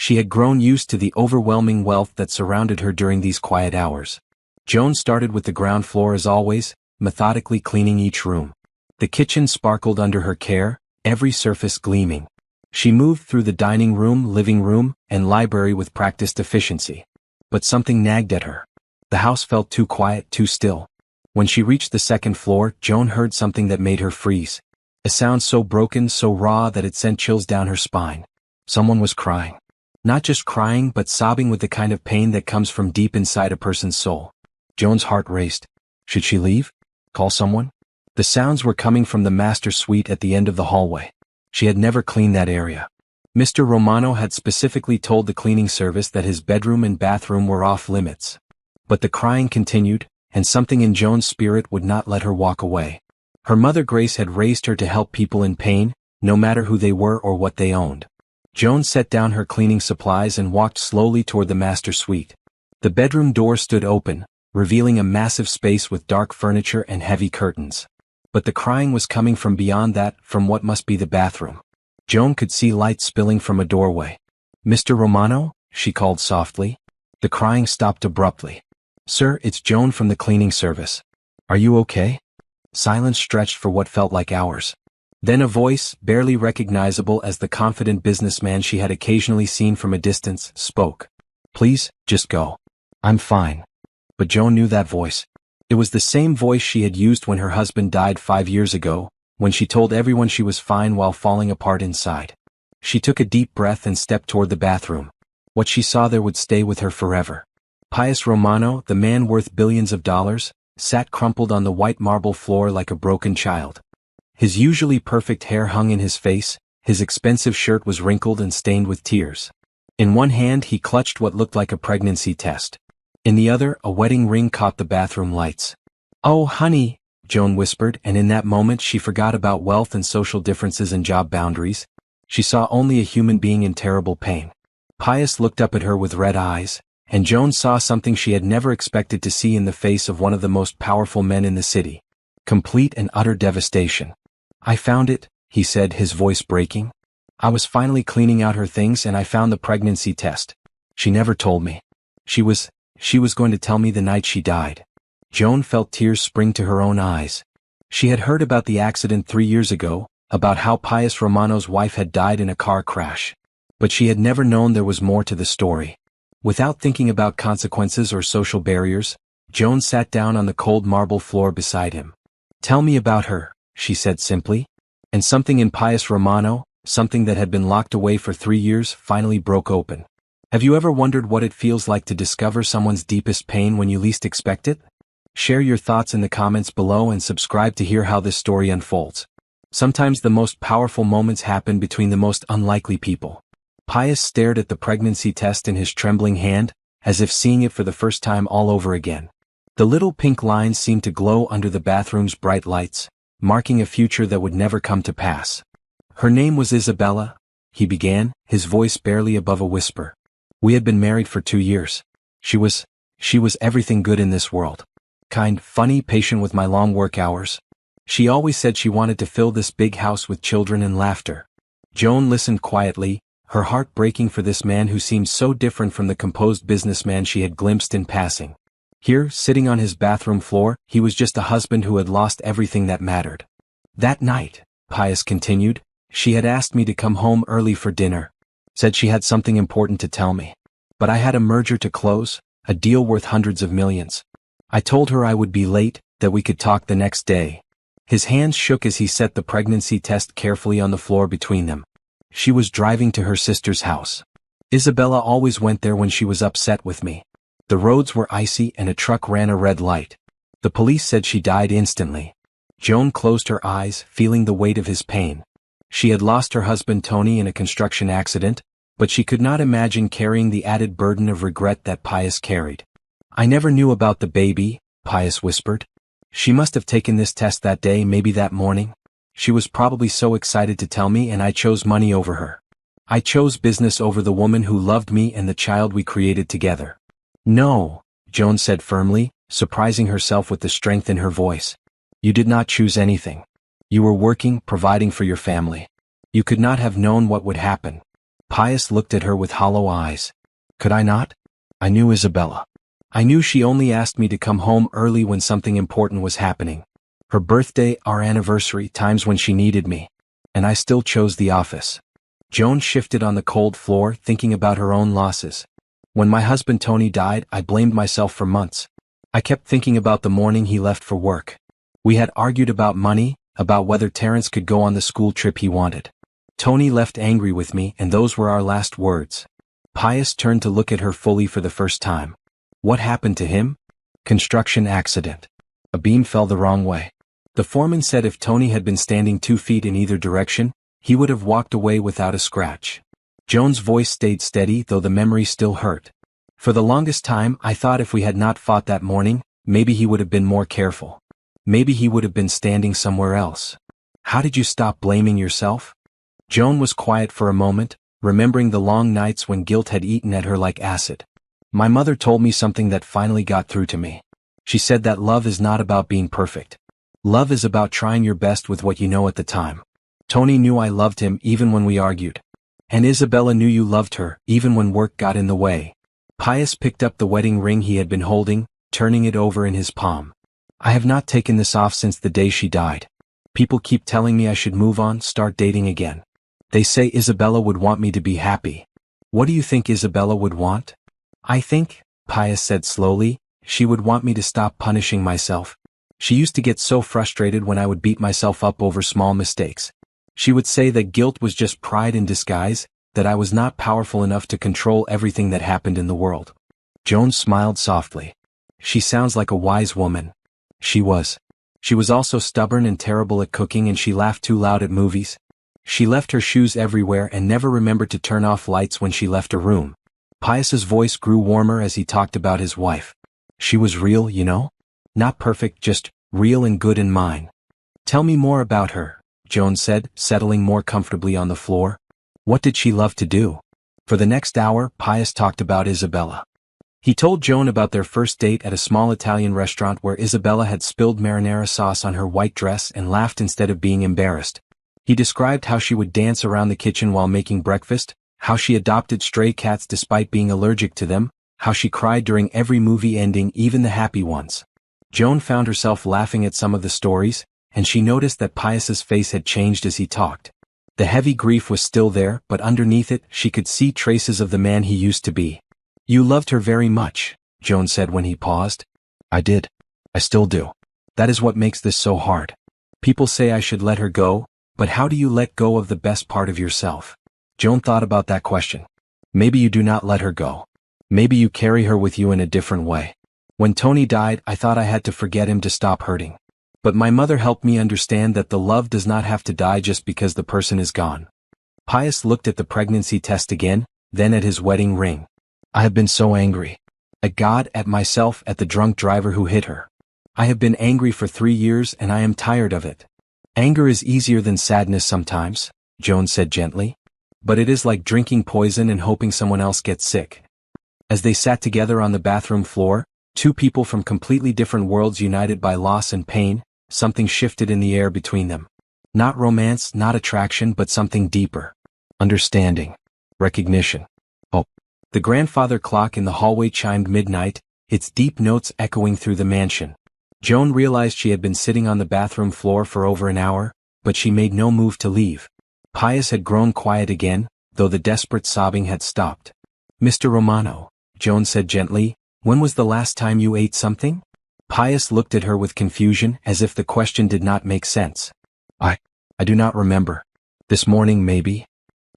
She had grown used to the overwhelming wealth that surrounded her during these quiet hours. Joan started with the ground floor as always, methodically cleaning each room. The kitchen sparkled under her care, every surface gleaming. She moved through the dining room, living room, and library with practiced efficiency. But something nagged at her. The house felt too quiet, too still. When she reached the second floor, Joan heard something that made her freeze. A sound so broken, so raw that it sent chills down her spine. Someone was crying. Not just crying, but sobbing with the kind of pain that comes from deep inside a person's soul. Joan's heart raced. Should she leave? Call someone? The sounds were coming from the master suite at the end of the hallway. She had never cleaned that area. Mr. Romano had specifically told the cleaning service that his bedroom and bathroom were off limits. But the crying continued, and something in Joan's spirit would not let her walk away. Her mother Grace had raised her to help people in pain, no matter who they were or what they owned. Joan set down her cleaning supplies and walked slowly toward the master suite. The bedroom door stood open, revealing a massive space with dark furniture and heavy curtains. But the crying was coming from beyond that, from what must be the bathroom. Joan could see light spilling from a doorway. "Mr. Romano?" she called softly. The crying stopped abruptly. "Sir, it's Joan from the cleaning service. Are you okay?" Silence stretched for what felt like hours. Then a voice, barely recognizable as the confident businessman she had occasionally seen from a distance, spoke. "Please, just go. I'm fine." But Joan knew that voice. It was the same voice she had used when her husband died 5 years ago, when she told everyone she was fine while falling apart inside. She took a deep breath and stepped toward the bathroom. What she saw there would stay with her forever. Pius Romano, the man worth billions of dollars, sat crumpled on the white marble floor like a broken child. His usually perfect hair hung in his face, his expensive shirt was wrinkled and stained with tears. In one hand he clutched what looked like a pregnancy test. In the other, a wedding ring caught the bathroom lights. "Oh, honey," Joan whispered, and in that moment she forgot about wealth and social differences and job boundaries. She saw only a human being in terrible pain. Pius looked up at her with red eyes, and Joan saw something she had never expected to see in the face of one of the most powerful men in the city. Complete and utter devastation. "I found it," he said, his voice breaking. "I was finally cleaning out her things and I found the pregnancy test. She never told me. She was going to tell me the night she died." Joan felt tears spring to her own eyes. She had heard about the accident 3 years ago, about how Pius Romano's wife had died in a car crash. But she had never known there was more to the story. Without thinking about consequences or social barriers, Joan sat down on the cold marble floor beside him. "Tell me about her," she said simply. And something in Pius Romano, something that had been locked away for 3 years, finally broke open. Have you ever wondered what it feels like to discover someone's deepest pain when you least expect it? Share your thoughts in the comments below and subscribe to hear how this story unfolds. Sometimes the most powerful moments happen between the most unlikely people. Pius stared at the pregnancy test in his trembling hand, as if seeing it for the first time all over again. The little pink lines seemed to glow under the bathroom's bright lights, marking a future that would never come to pass. "Her name was Isabella," he began, his voice barely above a whisper. "We had been married for 2 years. She was everything good in this world. Kind, funny, patient with my long work hours. She always said she wanted to fill this big house with children and laughter." Joan listened quietly, her heart breaking for this man who seemed so different from the composed businessman she had glimpsed in passing. Here, sitting on his bathroom floor, he was just a husband who had lost everything that mattered. "That night," Pius continued, "she had asked me to come home early for dinner. Said she had something important to tell me. But I had a merger to close, a deal worth hundreds of millions. I told her I would be late, that we could talk the next day." His hands shook as he set the pregnancy test carefully on the floor between them. "She was driving to her sister's house. Isabella always went there when she was upset with me. The roads were icy and a truck ran a red light. The police said she died instantly." Joan closed her eyes, feeling the weight of his pain. She had lost her husband Tony in a construction accident, but she could not imagine carrying the added burden of regret that Pius carried. "I never knew about the baby," Pius whispered. "She must have taken this test that day, maybe that morning. She was probably so excited to tell me, and I chose money over her. I chose business over the woman who loved me and the child we created together." "No," Joan said firmly, surprising herself with the strength in her voice. "You did not choose anything. You were working, providing for your family. You could not have known what would happen." Pius looked at her with hollow eyes. Could I not? I knew Isabella. I knew she only asked me to come home early when something important was happening. Her birthday, our anniversary, times when she needed me. And I still chose the office. Joan shifted on the cold floor, thinking about her own losses. When my husband Tony died, I blamed myself for months. I kept thinking about the morning he left for work. We had argued about money, about whether Terence could go on the school trip he wanted. Tony left angry with me, and those were our last words. Pius turned to look at her fully for the first time. What happened to him? Construction accident. A beam fell the wrong way. The foreman said if Tony had been standing 2 feet in either direction, he would have walked away without a scratch. Joan's voice stayed steady, though the memory still hurt. For the longest time, I thought if we had not fought that morning, maybe he would have been more careful. Maybe he would have been standing somewhere else. How did you stop blaming yourself? Joan was quiet for a moment, remembering the long nights when guilt had eaten at her like acid. My mother told me something that finally got through to me. She said that love is not about being perfect. Love is about trying your best with what you know at the time. Tony knew I loved him even when we argued. And Isabella knew you loved her, even when work got in the way. Pius picked up the wedding ring he had been holding, turning it over in his palm. I have not taken this off since the day she died. People keep telling me I should move on, start dating again. They say Isabella would want me to be happy. What do you think Isabella would want? I think, Pius said slowly, she would want me to stop punishing myself. She used to get so frustrated when I would beat myself up over small mistakes. She would say that guilt was just pride in disguise, that I was not powerful enough to control everything that happened in the world. Joan smiled softly. She sounds like a wise woman. She was. She was also stubborn and terrible at cooking, and she laughed too loud at movies. She left her shoes everywhere and never remembered to turn off lights when she left a room. Pius's voice grew warmer as he talked about his wife. She was real, you know? Not perfect, just real and good and mine. Tell me more about her, Joan said, settling more comfortably on the floor. What did she love to do? For the next hour, Pius talked about Isabella. He told Joan about their first date at a small Italian restaurant where Isabella had spilled marinara sauce on her white dress and laughed instead of being embarrassed. He described how she would dance around the kitchen while making breakfast, how she adopted stray cats despite being allergic to them, how she cried during every movie ending, even the happy ones. Joan found herself laughing at some of the stories, and she noticed that Pius's face had changed as he talked. The heavy grief was still there, but underneath it, she could see traces of the man he used to be. You loved her very much, Joan said when he paused. I did. I still do. That is what makes this so hard. People say I should let her go, but how do you let go of the best part of yourself? Joan thought about that question. Maybe you do not let her go. Maybe you carry her with you in a different way. When Tony died, I thought I had to forget him to stop hurting. But my mother helped me understand that the love does not have to die just because the person is gone. Pius looked at the pregnancy test again, then at his wedding ring. I have been so angry. At God, at myself, at the drunk driver who hit her. I have been angry for 3 years and I am tired of it. Anger is easier than sadness sometimes, Joan said gently. But it is like drinking poison and hoping someone else gets sick. As they sat together on the bathroom floor, two people from completely different worlds united by loss and pain, something shifted in the air between them. Not romance, not attraction, but something deeper. Understanding. Recognition. Hope. The grandfather clock in the hallway chimed midnight, its deep notes echoing through the mansion. Joan realized she had been sitting on the bathroom floor for over an hour, but she made no move to leave. Pius had grown quiet again, though the desperate sobbing had stopped. Mr. Romano, Joan said gently, when was the last time you ate something? Pius looked at her with confusion, as if the question did not make sense. I do not remember. This morning maybe?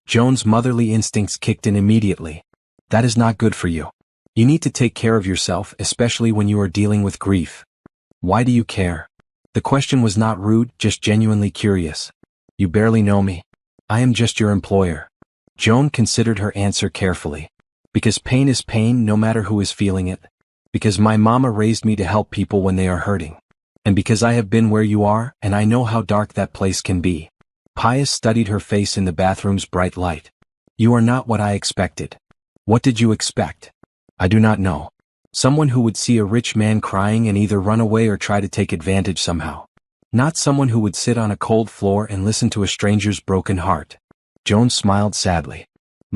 Joan's motherly instincts kicked in immediately. That is not good for you. You need to take care of yourself, especially when you are dealing with grief. Why do you care? The question was not rude, just genuinely curious. You barely know me. I am just your employer. Joan considered her answer carefully. Because pain is pain no matter who is feeling it. Because my mama raised me to help people when they are hurting. And because I have been where you are, and I know how dark that place can be. Pius studied her face in the bathroom's bright light. You are not what I expected. What did you expect? I do not know. Someone who would see a rich man crying and either run away or try to take advantage somehow. Not someone who would sit on a cold floor and listen to a stranger's broken heart. Joan smiled sadly.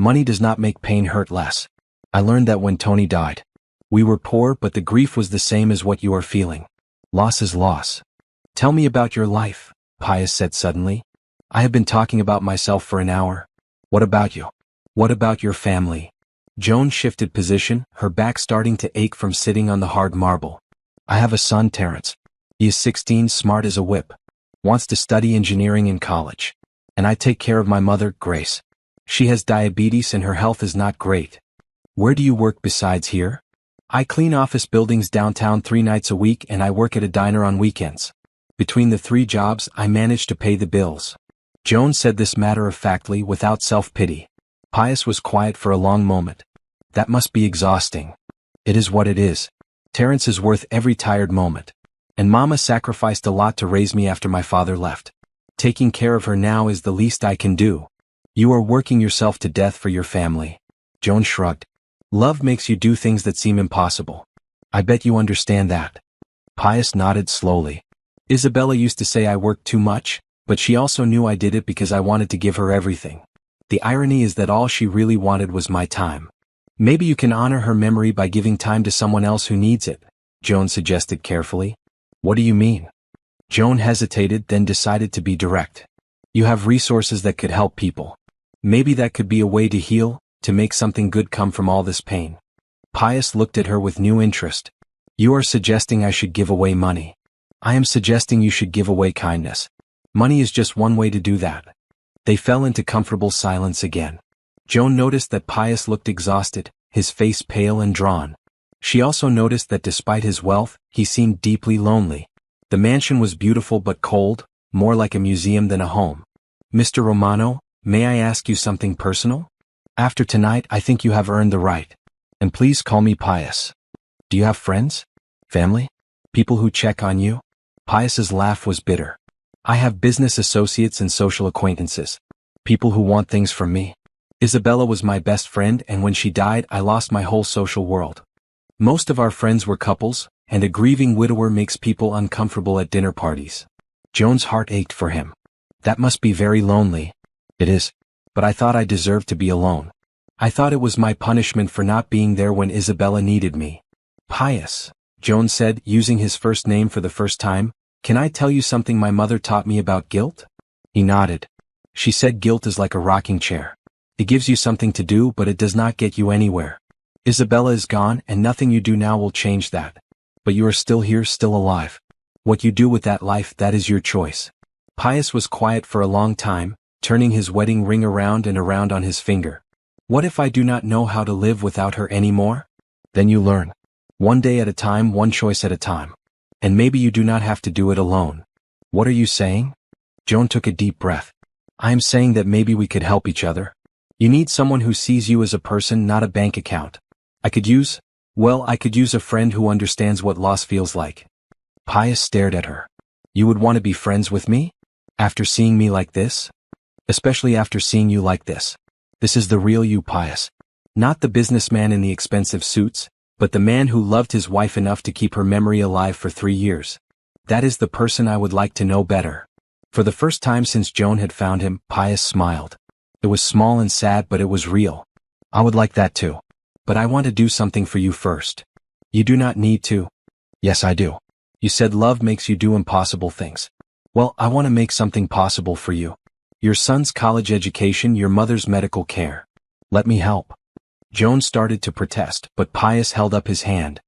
Money does not make pain hurt less. I learned that when Tony died. We were poor, but the grief was the same as what you are feeling. Loss is loss. Tell me about your life, Pius said suddenly. I have been talking about myself for an hour. What about you? What about your family? Joan shifted position, her back starting to ache from sitting on the hard marble. I have a son, Terrence. He is 16, smart as a whip. Wants to study engineering in college. And I take care of my mother, Grace. She has diabetes and her health is not great. Where do you work besides here? I clean office buildings downtown 3 nights a week and I work at a diner on weekends. Between the 3 jobs, I manage to pay the bills. Joan said this matter-of-factly without self-pity. Pius was quiet for a long moment. That must be exhausting. It is what it is. Terrence is worth every tired moment. And Mama sacrificed a lot to raise me after my father left. Taking care of her now is the least I can do. You are working yourself to death for your family. Joan shrugged. Love makes you do things that seem impossible. I bet you understand that. Pius nodded slowly. Isabella used to say I worked too much, but she also knew I did it because I wanted to give her everything. The irony is that all she really wanted was my time. Maybe you can honor her memory by giving time to someone else who needs it, Joan suggested carefully. What do you mean? Joan hesitated, then decided to be direct. You have resources that could help people. Maybe that could be a way to heal, to make something good come from all this pain. Pius looked at her with new interest. You are suggesting I should give away money. I am suggesting you should give away kindness. Money is just one way to do that. They fell into comfortable silence again. Joan noticed that Pius looked exhausted, his face pale and drawn. She also noticed that despite his wealth, he seemed deeply lonely. The mansion was beautiful but cold, more like a museum than a home. Mr. Romano, may I ask you something personal? After tonight, I think you have earned the right. And please call me Pius. Do you have friends? Family? People who check on you? Pius's laugh was bitter. I have business associates and social acquaintances. People who want things from me. Isabella was my best friend, and when she died, I lost my whole social world. Most of our friends were couples, and a grieving widower makes people uncomfortable at dinner parties. Joan's heart ached for him. That must be very lonely. It is. But I thought I deserved to be alone. I thought it was my punishment for not being there when Isabella needed me. Pius, Joan said, using his first name for the first time, can I tell you something my mother taught me about guilt? He nodded. She said guilt is like a rocking chair. It gives you something to do, but it does not get you anywhere. Isabella is gone, and nothing you do now will change that. But you are still here, still alive. What you do with that life, that is your choice. Pius was quiet for a long time, turning his wedding ring around and around on his finger. What if I do not know how to live without her anymore? Then you learn. One day at a time, one choice at a time. And maybe you do not have to do it alone. What are you saying? Joan took a deep breath. I am saying that maybe we could help each other. You need someone who sees you as a person, not a bank account. I could use a friend who understands what loss feels like. Pius stared at her. You would want to be friends with me? After seeing me like this? Especially after seeing you like this. This is the real you, Pius. Not the businessman in the expensive suits, but the man who loved his wife enough to keep her memory alive for 3 years. That is the person I would like to know better. For the first time since Joan had found him, Pius smiled. It was small and sad, but it was real. I would like that too. But I want to do something for you first. You do not need to. Yes, I do. You said love makes you do impossible things. Well, I want to make something possible for you. Your son's college education, your mother's medical care. Let me help. Joan started to protest, but Pius held up his hand.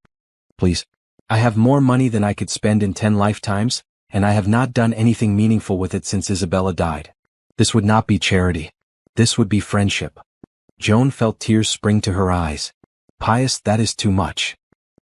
Please. I have more money than I could spend in 10 lifetimes, and I have not done anything meaningful with it since Isabella died. This would not be charity. This would be friendship. Joan felt tears spring to her eyes. Pius, that is too much.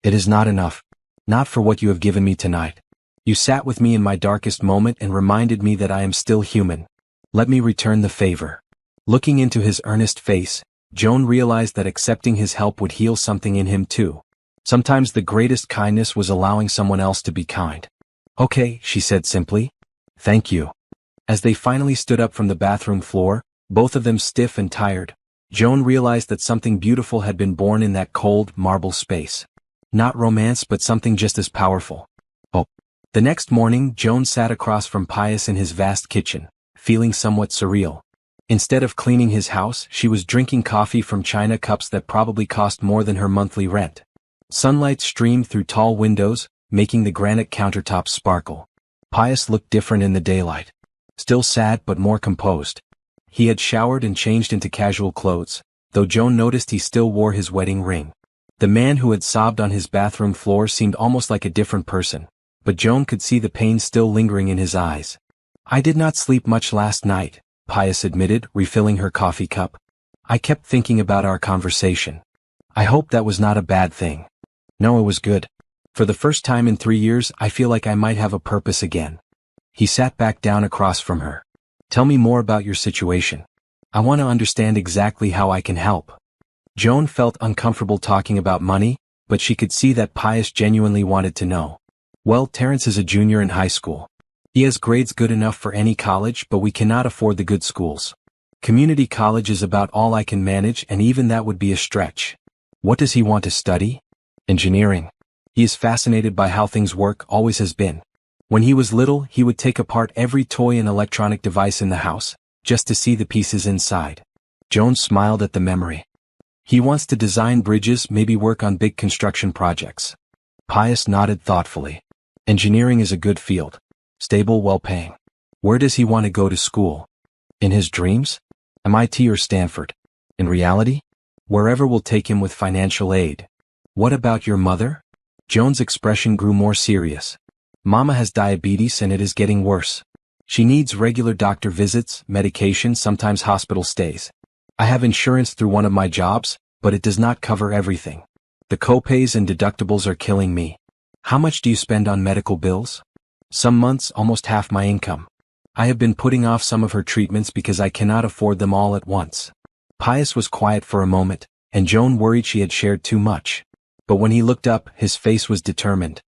It is not enough. Not for what you have given me tonight. You sat with me in my darkest moment and reminded me that I am still human. Let me return the favor. Looking into his earnest face, Joan realized that accepting his help would heal something in him too. Sometimes the greatest kindness was allowing someone else to be kind. Okay, she said simply. Thank you. As they finally stood up from the bathroom floor, both of them stiff and tired, Joan realized that something beautiful had been born in that cold, marble space. Not romance, but something just as powerful. Oh. The next morning, Joan sat across from Pius in his vast kitchen, feeling somewhat surreal. Instead of cleaning his house, she was drinking coffee from china cups that probably cost more than her monthly rent. Sunlight streamed through tall windows, making the granite countertops sparkle. Pius looked different in the daylight. Still sad but more composed. He had showered and changed into casual clothes, though Joan noticed he still wore his wedding ring. The man who had sobbed on his bathroom floor seemed almost like a different person, but Joan could see the pain still lingering in his eyes. "I did not sleep much last night," Pius admitted, refilling her coffee cup. "I kept thinking about our conversation. I hope that was not a bad thing." "No, it was good. For the first time in 3 years, I feel like I might have a purpose again." He sat back down across from her. "Tell me more about your situation. I want to understand exactly how I can help." Joan felt uncomfortable talking about money, but she could see that Pius genuinely wanted to know. "Well, Terrence is a junior in high school. He has grades good enough for any college, but we cannot afford the good schools. Community college is about all I can manage, and even that would be a stretch." "What does he want to study?" "Engineering. He is fascinated by how things work, always has been. When he was little, he would take apart every toy and electronic device in the house, just to see the pieces inside." Joan smiled at the memory. "He wants to design bridges, maybe work on big construction projects." Pius nodded thoughtfully. "Engineering is a good field. Stable, well-paying. Where does he want to go to school?" "In his dreams? MIT or Stanford. In reality? Wherever will take him with financial aid." "What about your mother?" Joan's expression grew more serious. "Mama has diabetes and it is getting worse. She needs regular doctor visits, medication, sometimes hospital stays. I have insurance through one of my jobs, but it does not cover everything. The copays and deductibles are killing me." "How much do you spend on medical bills?" "Some months, almost half my income. I have been putting off some of her treatments because I cannot afford them all at once." Pius was quiet for a moment, and Joan worried she had shared too much. But when he looked up, his face was determined.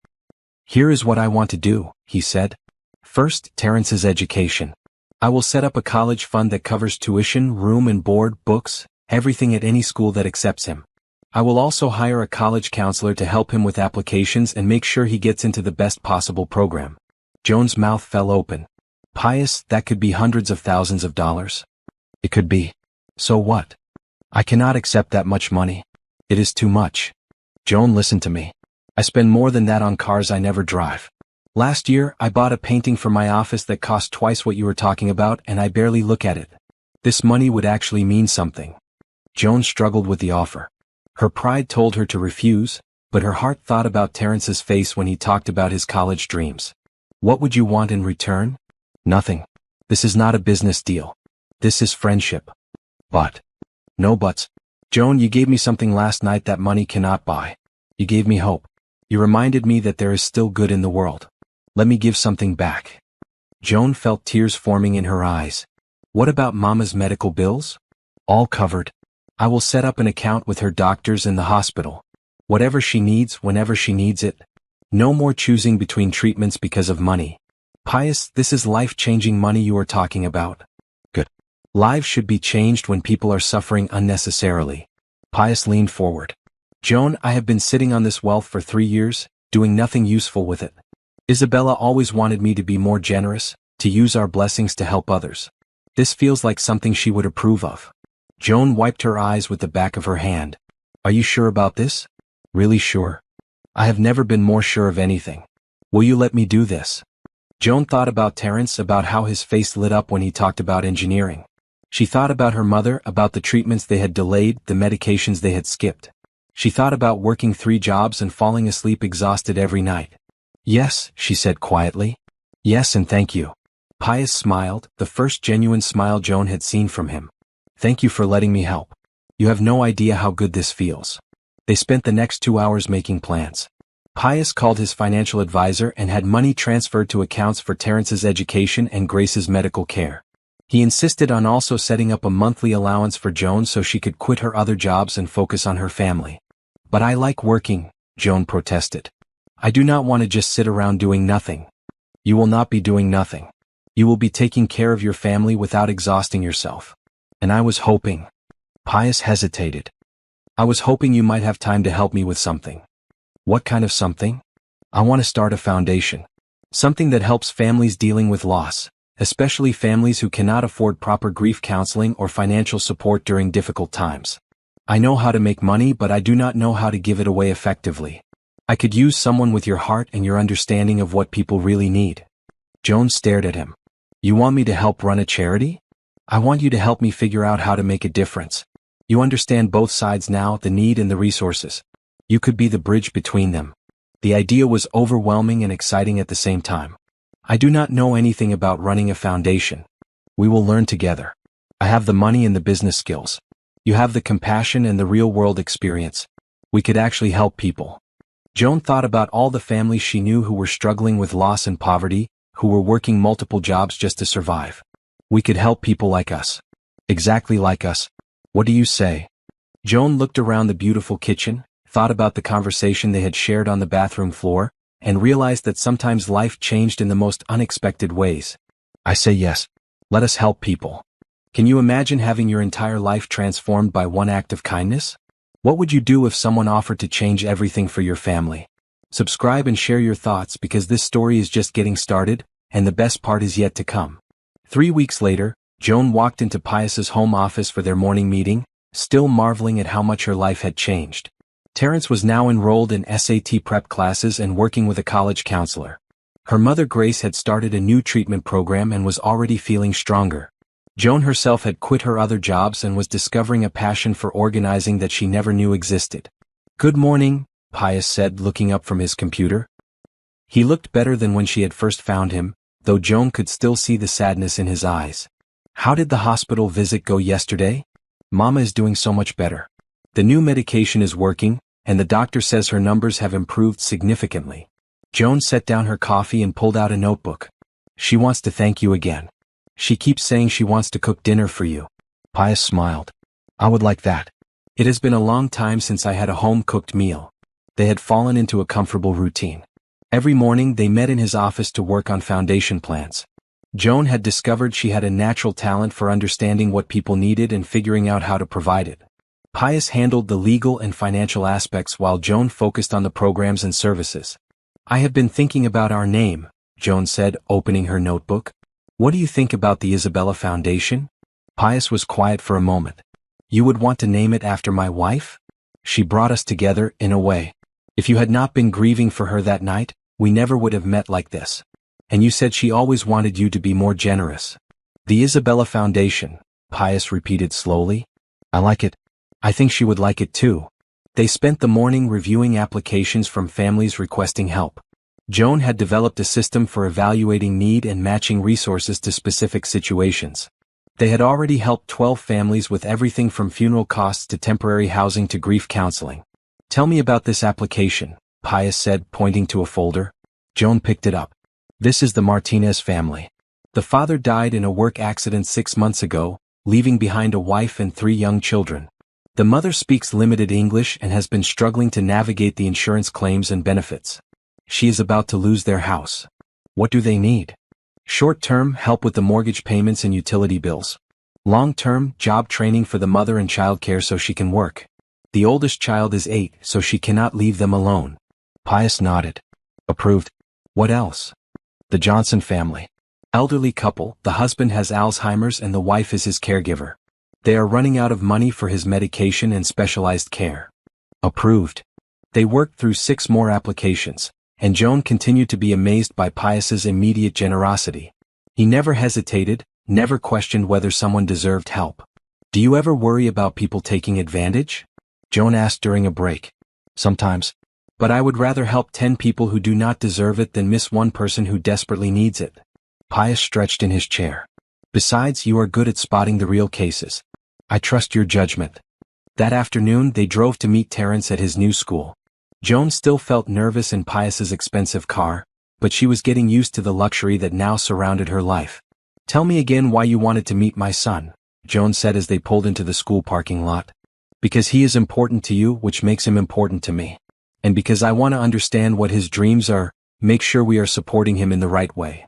"Here is what I want to do," he said. "First, Terrence's education. I will set up a college fund that covers tuition, room and board, books, everything at any school that accepts him. I will also hire a college counselor to help him with applications and make sure he gets into the best possible program." Joan's mouth fell open. "Pius, that could be hundreds of thousands of dollars." "It could be. So what? I cannot accept that much money. It is too much." "Joan, listen to me. I spend more than that on cars I never drive. Last year, I bought a painting for my office that cost twice what you were talking about, and I barely look at it. This money would actually mean something." Joan struggled with the offer. Her pride told her to refuse, but her heart thought about Terrence's face when he talked about his college dreams. "What would you want in return?" "Nothing. This is not a business deal. This is friendship." "But." "No buts. Joan, you gave me something last night that money cannot buy. You gave me hope. You reminded me that there is still good in the world. Let me give something back." Joan felt tears forming in her eyes. "What about Mama's medical bills?" "All covered. I will set up an account with her doctors and the hospital. Whatever she needs, whenever she needs it. No more choosing between treatments because of money." "Pius, this is life-changing money you are talking about." "Good. Lives should be changed when people are suffering unnecessarily." Pius leaned forward. "Joan, I have been sitting on this wealth for 3 years, doing nothing useful with it. Isabella always wanted me to be more generous, to use our blessings to help others. This feels like something she would approve of." Joan wiped her eyes with the back of her hand. "Are you sure about this?" "Really sure. I have never been more sure of anything. Will you let me do this?" Joan thought about Terrence, about how his face lit up when he talked about engineering. She thought about her mother, about the treatments they had delayed, the medications they had skipped. She thought about working 3 jobs and falling asleep exhausted every night. "Yes," she said quietly. "Yes, and thank you." Pius smiled, the first genuine smile Joan had seen from him. "Thank you for letting me help. You have no idea how good this feels." They spent the next 2 hours making plans. Pius called his financial advisor and had money transferred to accounts for Terrence's education and Grace's medical care. He insisted on also setting up a monthly allowance for Joan so she could quit her other jobs and focus on her family. "But I like working," Joan protested. "I do not want to just sit around doing nothing." "You will not be doing nothing. You will be taking care of your family without exhausting yourself. And I was hoping." Pius hesitated. "I was hoping you might have time to help me with something." "What kind of something?" "I want to start a foundation. Something that helps families dealing with loss, especially families who cannot afford proper grief counseling or financial support during difficult times. I know how to make money, but I do not know how to give it away effectively. I could use someone with your heart and your understanding of what people really need. Joan stared at him. You want me to help run a charity? I want you to help me figure out how to make a difference. You understand both sides now, the need and the resources. You could be the bridge between them. The idea was overwhelming and exciting at the same time. I do not know anything about running a foundation. We will learn together. I have the money and the business skills. You have the compassion and the real-world experience. We could actually help people. Joan thought about all the families she knew who were struggling with loss and poverty, who were working multiple jobs just to survive. We could help people like us. Exactly like us. What do you say? Joan looked around the beautiful kitchen, thought about the conversation they had shared on the bathroom floor, and realized that sometimes life changed in the most unexpected ways. I say yes. Let us help people. Can you imagine having your entire life transformed by one act of kindness? What would you do if someone offered to change everything for your family? Subscribe and share your thoughts, because this story is just getting started, and the best part is yet to come. 3 weeks later, Joan walked into Pius's home office for their morning meeting, still marveling at how much her life had changed. Terrence was now enrolled in SAT prep classes and working with a college counselor. Her mother Grace had started a new treatment program and was already feeling stronger. Joan herself had quit her other jobs and was discovering a passion for organizing that she never knew existed. Good morning, Pius said, looking up from his computer. He looked better than when she had first found him, though Joan could still see the sadness in his eyes. How did the hospital visit go yesterday? Mama is doing so much better. The new medication is working, and the doctor says her numbers have improved significantly. Joan set down her coffee and pulled out a notebook. She wants to thank you again. She keeps saying she wants to cook dinner for you. Pius smiled. I would like that. It has been a long time since I had a home-cooked meal. They had fallen into a comfortable routine. Every morning they met in his office to work on foundation plans. Joan had discovered she had a natural talent for understanding what people needed and figuring out how to provide it. Pius handled the legal and financial aspects while Joan focused on the programs and services. I have been thinking about our name, Joan said, opening her notebook. What do you think about the Isabella Foundation? Pius was quiet for a moment. You would want to name it after my wife? She brought us together, in a way. If you had not been grieving for her that night, we never would have met like this. And you said she always wanted you to be more generous. The Isabella Foundation, Pius repeated slowly. I like it. I think she would like it too. They spent the morning reviewing applications from families requesting help. Joan had developed a system for evaluating need and matching resources to specific situations. They had already helped 12 families with everything from funeral costs to temporary housing to grief counseling. Tell me about this application, Pius said, pointing to a folder. Joan picked it up. This is the Martinez family. The father died in a work accident 6 months ago, leaving behind a wife and 3 young children. The mother speaks limited English and has been struggling to navigate the insurance claims and benefits. She is about to lose their house. What do they need? Short-term, help with the mortgage payments and utility bills. Long-term, job training for the mother and childcare so she can work. The oldest child is 8, so she cannot leave them alone. Pius nodded. Approved. What else? The Johnson family. Elderly couple, the husband has Alzheimer's and the wife is his caregiver. They are running out of money for his medication and specialized care. Approved. They worked through 6 more applications, and Joan continued to be amazed by Pius's immediate generosity. He never hesitated, never questioned whether someone deserved help. Do you ever worry about people taking advantage? Joan asked during a break. Sometimes. But I would rather help 10 people who do not deserve it than miss one person who desperately needs it. Pius stretched in his chair. Besides, you are good at spotting the real cases. I trust your judgment. That afternoon they drove to meet Terrence at his new school. Joan still felt nervous in Pius's expensive car, but she was getting used to the luxury that now surrounded her life. Tell me again why you wanted to meet my son, Joan said as they pulled into the school parking lot. Because he is important to you, which makes him important to me. And because I want to understand what his dreams are, make sure we are supporting him in the right way.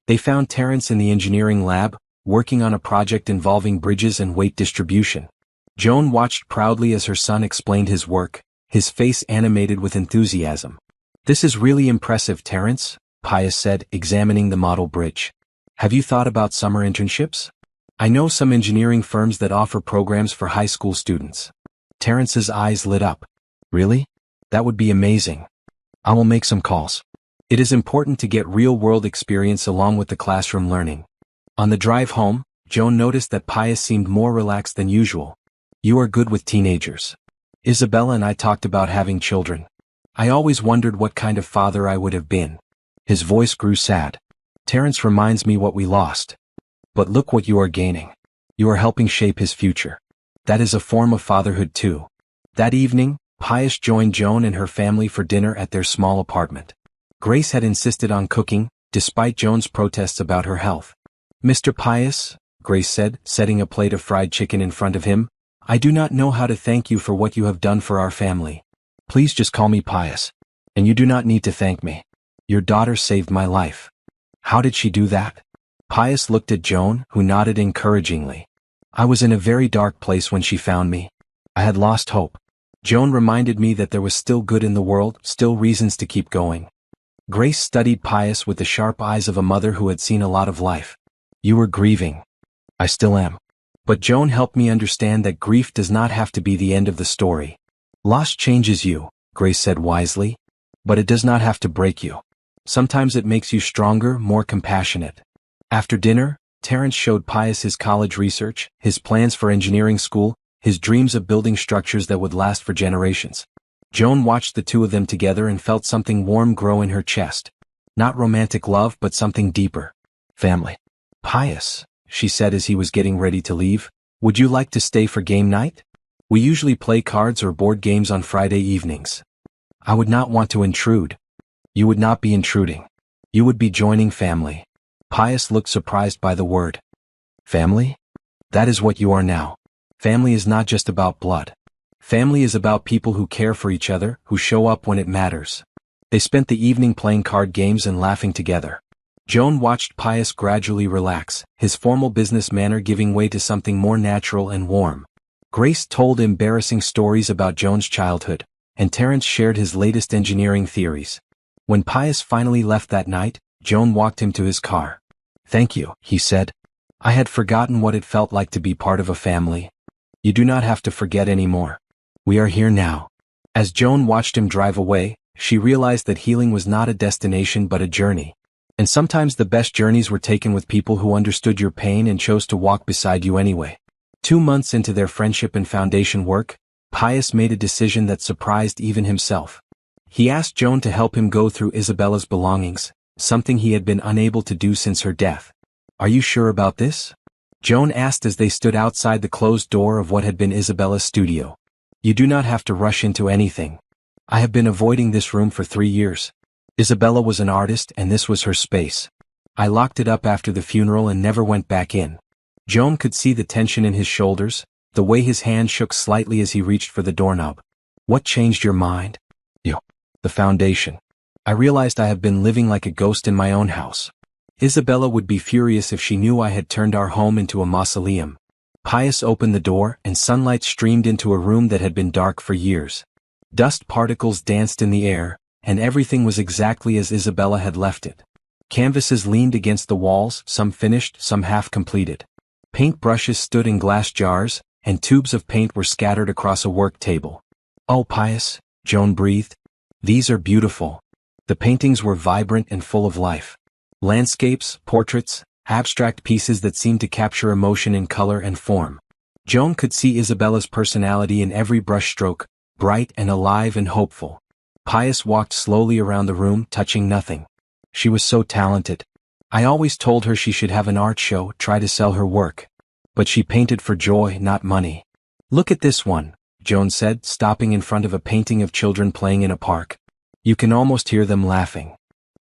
They found Terrence in the engineering lab, working on a project involving bridges and weight distribution. Joan watched proudly as her son explained his work, his face animated with enthusiasm. This is really impressive, Terrence, Pius said, examining the model bridge. Have you thought about summer internships? I know some engineering firms that offer programs for high school students. Terrence's eyes lit up. Really? That would be amazing. I will make some calls. It is important to get real-world experience along with the classroom learning. On the drive home, Joan noticed that Pius seemed more relaxed than usual. You are good with teenagers. Isabella and I talked about having children. I always wondered what kind of father I would have been. His voice grew sad. Terrence reminds me what we lost. But look what you are gaining. You are helping shape his future. That is a form of fatherhood too. That evening, Pius joined Joan and her family for dinner at their small apartment. Grace had insisted on cooking, despite Joan's protests about her health. Mr. Pius, Grace said, setting a plate of fried chicken in front of him, I do not know how to thank you for what you have done for our family. Please just call me Pius. And you do not need to thank me. Your daughter saved my life. How did she do that? Pius looked at Joan, who nodded encouragingly. I was in a very dark place when she found me. I had lost hope. Joan reminded me that there was still good in the world, still reasons to keep going. Grace studied Pius with the sharp eyes of a mother who had seen a lot of life. You were grieving. I still am. But Joan helped me understand that grief does not have to be the end of the story. Loss changes you, Grace said wisely. But it does not have to break you. Sometimes it makes you stronger, more compassionate. After dinner, Terrence showed Pius his college research, his plans for engineering school, his dreams of building structures that would last for generations. Joan watched the two of them together and felt something warm grow in her chest. Not romantic love, but something deeper. Family. Pius, she said as he was getting ready to leave, would you like to stay for game night? We usually play cards or board games on Friday evenings. I would not want to intrude. You would not be intruding. You would be joining family. Pius looked surprised by the word. Family? That is what you are now. Family is not just about blood. Family is about people who care for each other, who show up when it matters. They spent the evening playing card games and laughing together. Joan watched Pius gradually relax, his formal business manner giving way to something more natural and warm. Grace told embarrassing stories about Joan's childhood, and Terrence shared his latest engineering theories. When Pius finally left that night, Joan walked him to his car. Thank you, he said. I had forgotten what it felt like to be part of a family. You do not have to forget anymore. We are here now. As Joan watched him drive away, she realized that healing was not a destination but a journey. And sometimes the best journeys were taken with people who understood your pain and chose to walk beside you anyway. 2 months into their friendship and foundation work, Pius made a decision that surprised even himself. He asked Joan to help him go through Isabella's belongings, something he had been unable to do since her death. Are you sure about this? Joan asked as they stood outside the closed door of what had been Isabella's studio. You do not have to rush into anything. I have been avoiding this room for 3 years. Isabella was an artist and this was her space. I locked it up after the funeral and never went back in. Joan could see the tension in his shoulders, the way his hand shook slightly as he reached for the doorknob. What changed your mind? The foundation. I realized I have been living like a ghost in my own house. Isabella would be furious if she knew I had turned our home into a mausoleum. Pius opened the door and sunlight streamed into a room that had been dark for years. Dust particles danced in the air, and everything was exactly as Isabella had left it. Canvases leaned against the walls, some finished, some half completed. Paint brushes stood in glass jars, and tubes of paint were scattered across a work table. Oh, Pius, Joan breathed. These are beautiful. The paintings were vibrant and full of life. Landscapes, portraits, abstract pieces that seemed to capture emotion in color and form. Joan could see Isabella's personality in every brushstroke, bright and alive and hopeful. Pius walked slowly around the room, touching nothing. She was so talented. I always told her she should have an art show, try to sell her work. But she painted for joy, not money. Look at this one, Joan said, stopping in front of a painting of children playing in a park. You can almost hear them laughing.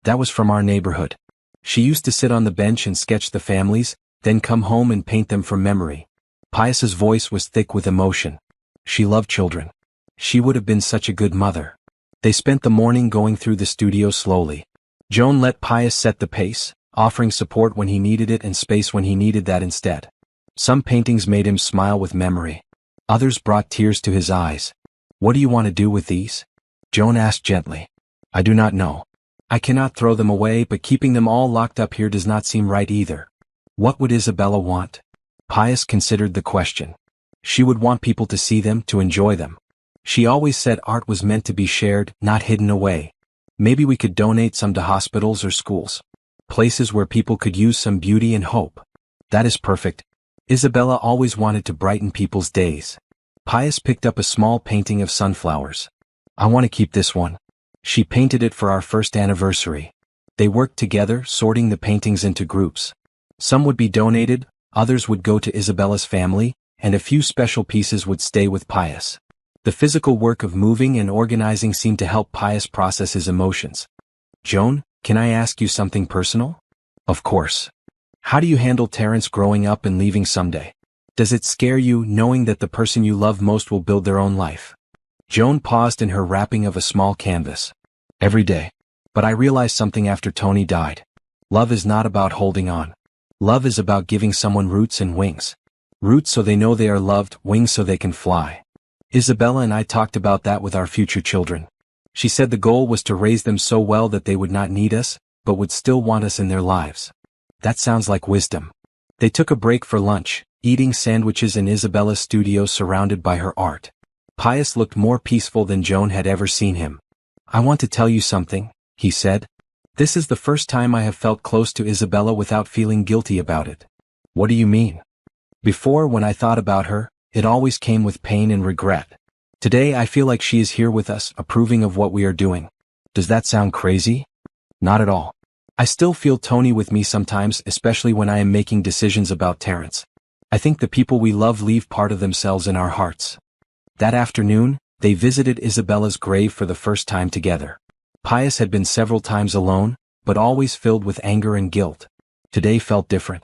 That was from our neighborhood. She used to sit on the bench and sketch the families, then come home and paint them from memory. Pius's voice was thick with emotion. She loved children. She would have been such a good mother. They spent the morning going through the studio slowly. Joan let Pius set the pace, offering support when he needed it and space when he needed that instead. Some paintings made him smile with memory. Others brought tears to his eyes. What do you want to do with these? Joan asked gently. I do not know. I cannot throw them away, but keeping them all locked up here does not seem right either. What would Isabella want? Pius considered the question. She would want people to see them, to enjoy them. She always said art was meant to be shared, not hidden away. Maybe we could donate some to hospitals or schools. Places where people could use some beauty and hope. That is perfect. Isabella always wanted to brighten people's days. Pius picked up a small painting of sunflowers. I want to keep this one. She painted it for our first anniversary. They worked together, sorting the paintings into groups. Some would be donated, others would go to Isabella's family, and a few special pieces would stay with Pius. The physical work of moving and organizing seemed to help Pius process his emotions. Joan, can I ask you something personal? Of course. How do you handle Terence growing up and leaving someday? Does it scare you knowing that the person you love most will build their own life? Joan paused in her wrapping of a small canvas. Every day. But I realized something after Tony died. Love is not about holding on. Love is about giving someone roots and wings. Roots so they know they are loved, wings so they can fly. Isabella and I talked about that with our future children. She said the goal was to raise them so well that they would not need us, but would still want us in their lives. That sounds like wisdom. They took a break for lunch, eating sandwiches in Isabella's studio surrounded by her art. Pius looked more peaceful than Joan had ever seen him. I want to tell you something, he said. This is the first time I have felt close to Isabella without feeling guilty about it. What do you mean? Before, when I thought about her, it always came with pain and regret. Today I feel like she is here with us, approving of what we are doing. Does that sound crazy? Not at all. I still feel Tony with me sometimes, especially when I am making decisions about Terence. I think the people we love leave part of themselves in our hearts. That afternoon, they visited Isabella's grave for the first time together. Pius had been several times alone, but always filled with anger and guilt. Today felt different.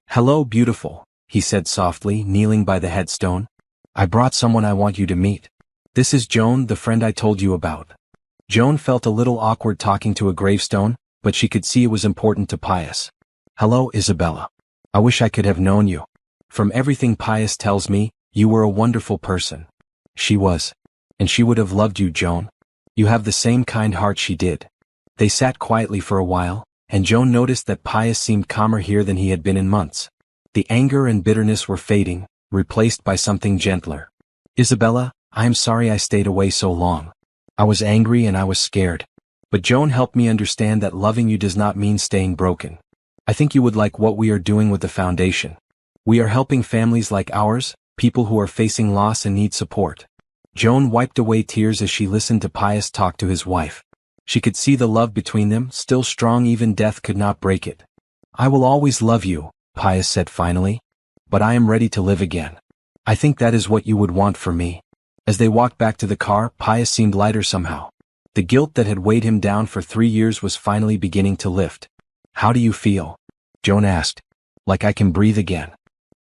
Hello, beautiful, he said softly, kneeling by the headstone. I brought someone I want you to meet. This is Joan, the friend I told you about. Joan felt a little awkward talking to a gravestone, but she could see it was important to Pius. Hello, Isabella. I wish I could have known you. From everything Pius tells me, you were a wonderful person. She was. And she would have loved you, Joan. You have the same kind heart she did. They sat quietly for a while, and Joan noticed that Pius seemed calmer here than he had been in months. The anger and bitterness were fading, replaced by something gentler. Isabella, I am sorry I stayed away so long. I was angry and I was scared. But Joan helped me understand that loving you does not mean staying broken. I think you would like what we are doing with the foundation. We are helping families like ours, people who are facing loss and need support. Joan wiped away tears as she listened to Pius talk to his wife. She could see the love between them, still strong, even death could not break it. I will always love you, Pius said finally. But I am ready to live again. I think that is what you would want for me. As they walked back to the car, Pius seemed lighter somehow. The guilt that had weighed him down for 3 years was finally beginning to lift. How do you feel? Joan asked. Like I can breathe again.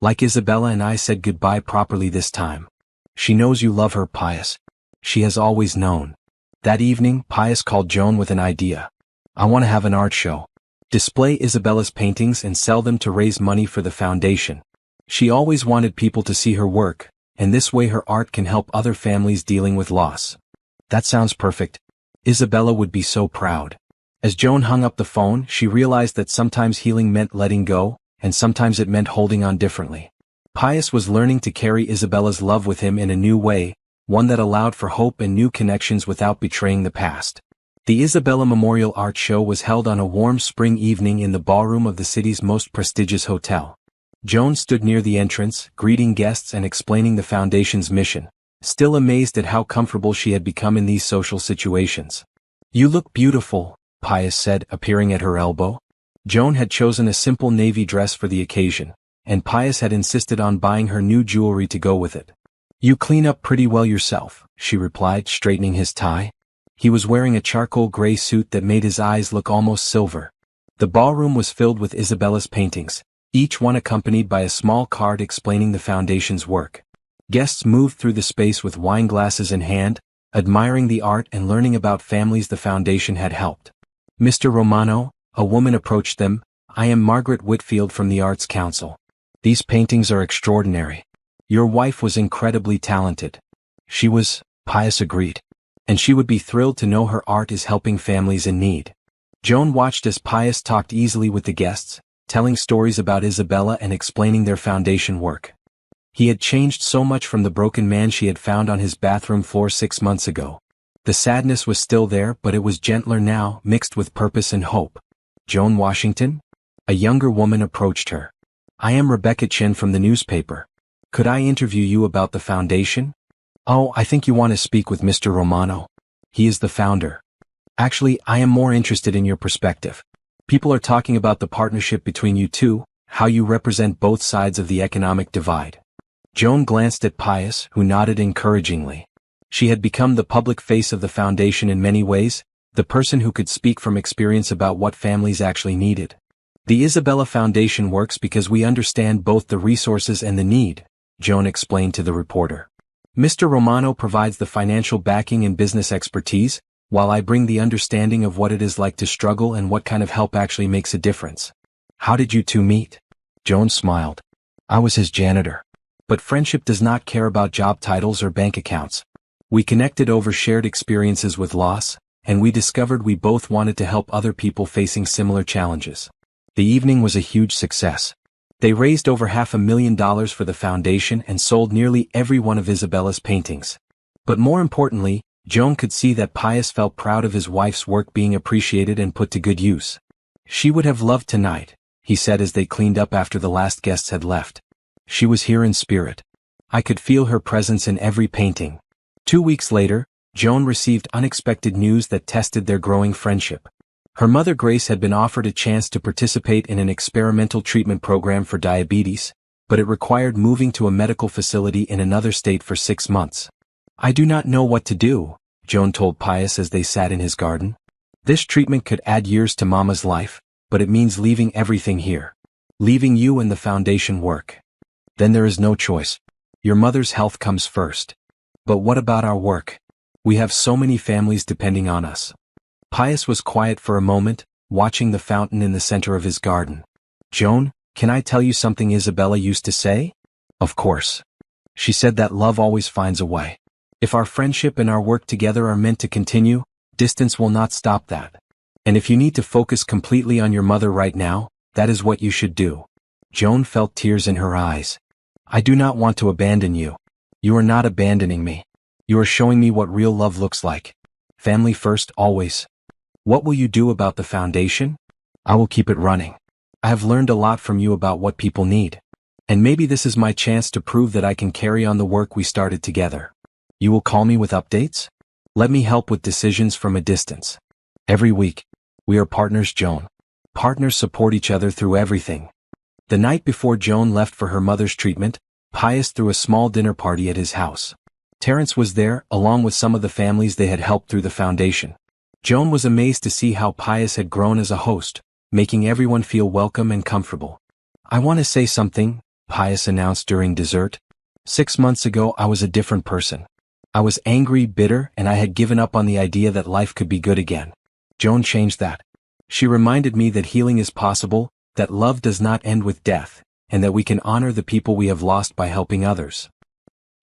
Like Isabella and I said goodbye properly this time. She knows you love her, Pius. She has always known. That evening, Pius called Joan with an idea. I want to have an art show. Display Isabella's paintings and sell them to raise money for the foundation. She always wanted people to see her work, and this way her art can help other families dealing with loss. That sounds perfect. Isabella would be so proud. As Joan hung up the phone, she realized that sometimes healing meant letting go, and sometimes it meant holding on differently. Pius was learning to carry Isabella's love with him in a new way, one that allowed for hope and new connections without betraying the past. The Isabella Memorial Art Show was held on a warm spring evening in the ballroom of the city's most prestigious hotel. Joan stood near the entrance, greeting guests and explaining the foundation's mission, still amazed at how comfortable she had become in these social situations. You look beautiful, Pius said, appearing at her elbow. Joan had chosen a simple navy dress for the occasion, and Pius had insisted on buying her new jewelry to go with it. You clean up pretty well yourself, she replied, straightening his tie. He was wearing a charcoal gray suit that made his eyes look almost silver. The ballroom was filled with Isabella's paintings, each one accompanied by a small card explaining the foundation's work. Guests moved through the space with wine glasses in hand, admiring the art and learning about families the foundation had helped. Mr. Romano, a woman approached them. I am Margaret Whitfield from the Arts Council. These paintings are extraordinary. Your wife was incredibly talented. She was, Pius agreed. And she would be thrilled to know her art is helping families in need. Joan watched as Pius talked easily with the guests, telling stories about Isabella and explaining their foundation work. He had changed so much from the broken man she had found on his bathroom floor 6 months ago. The sadness was still there, but it was gentler now, mixed with purpose and hope. Joan Washington? A younger woman approached her. I am Rebecca Chin from the newspaper. Could I interview you about the foundation? Oh, I think you want to speak with Mr. Romano. He is the founder. Actually, I am more interested in your perspective. People are talking about the partnership between you two, how you represent both sides of the economic divide. Joan glanced at Pius, who nodded encouragingly. She had become the public face of the foundation in many ways, the person who could speak from experience about what families actually needed. The Isabella Foundation works because we understand both the resources and the need, Joan explained to the reporter. Mr. Romano provides the financial backing and business expertise, while I bring the understanding of what it is like to struggle and what kind of help actually makes a difference. How did you two meet? Joan smiled. I was his janitor. But friendship does not care about job titles or bank accounts. We connected over shared experiences with loss, and we discovered we both wanted to help other people facing similar challenges. The evening was a huge success. They raised over $500,000 for the foundation and sold nearly every one of Isabella's paintings. But more importantly, Joan could see that Pius felt proud of his wife's work being appreciated and put to good use. She would have loved tonight, he said as they cleaned up after the last guests had left. She was here in spirit. I could feel her presence in every painting. 2 weeks later, Joan received unexpected news that tested their growing friendship. Her mother Grace had been offered a chance to participate in an experimental treatment program for diabetes, but it required moving to a medical facility in another state for 6 months. I do not know what to do, Joan told Pius as they sat in his garden. This treatment could add years to Mama's life, but it means leaving everything here. Leaving you and the foundation work. Then there is no choice. Your mother's health comes first. But what about our work? We have so many families depending on us. Pius was quiet for a moment, watching the fountain in the center of his garden. Joan, can I tell you something Isabella used to say? Of course. She said that love always finds a way. If our friendship and our work together are meant to continue, distance will not stop that. And if you need to focus completely on your mother right now, that is what you should do. Joan felt tears in her eyes. I do not want to abandon you. You are not abandoning me. You are showing me what real love looks like. Family first, always. What will you do about the foundation? I will keep it running. I have learned a lot from you about what people need. And maybe this is my chance to prove that I can carry on the work we started together. You will call me with updates? Let me help with decisions from a distance. Every week. We are partners, Joan. Partners support each other through everything. The night before Joan left for her mother's treatment, Pius threw a small dinner party at his house. Terence was there, along with some of the families they had helped through the foundation. Joan was amazed to see how Pius had grown as a host, making everyone feel welcome and comfortable. I want to say something, Pius announced during dessert. 6 months ago I was a different person. I was angry, bitter, and I had given up on the idea that life could be good again. Joan changed that. She reminded me that healing is possible, that love does not end with death, and that we can honor the people we have lost by helping others.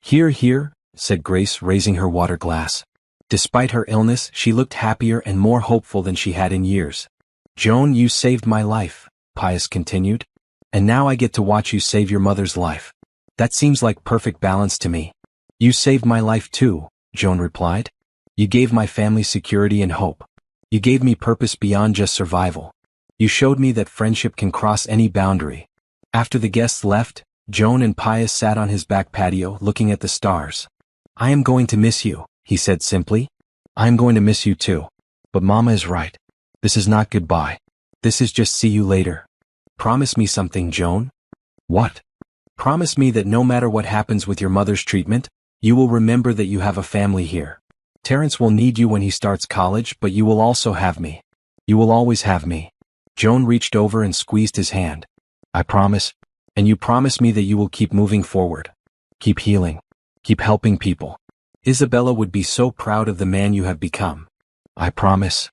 Here, here, said Grace, raising her water glass. Despite her illness, she looked happier and more hopeful than she had in years. Joan, you saved my life, Pius continued. And now I get to watch you save your mother's life. That seems like perfect balance to me. You saved my life too, Joan replied. You gave my family security and hope. You gave me purpose beyond just survival. You showed me that friendship can cross any boundary. After the guests left, Joan and Pius sat on his back patio looking at the stars. I am going to miss you, he said simply. I am going to miss you too. But Mama is right. This is not goodbye. This is just see you later. Promise me something, Joan. What? Promise me that no matter what happens with your mother's treatment, you will remember that you have a family here. Terence will need you when he starts college, but you will also have me. You will always have me. Joan reached over and squeezed his hand. I promise. And you promise me that you will keep moving forward. Keep healing. Keep helping people. Isabella would be so proud of the man you have become. I promise.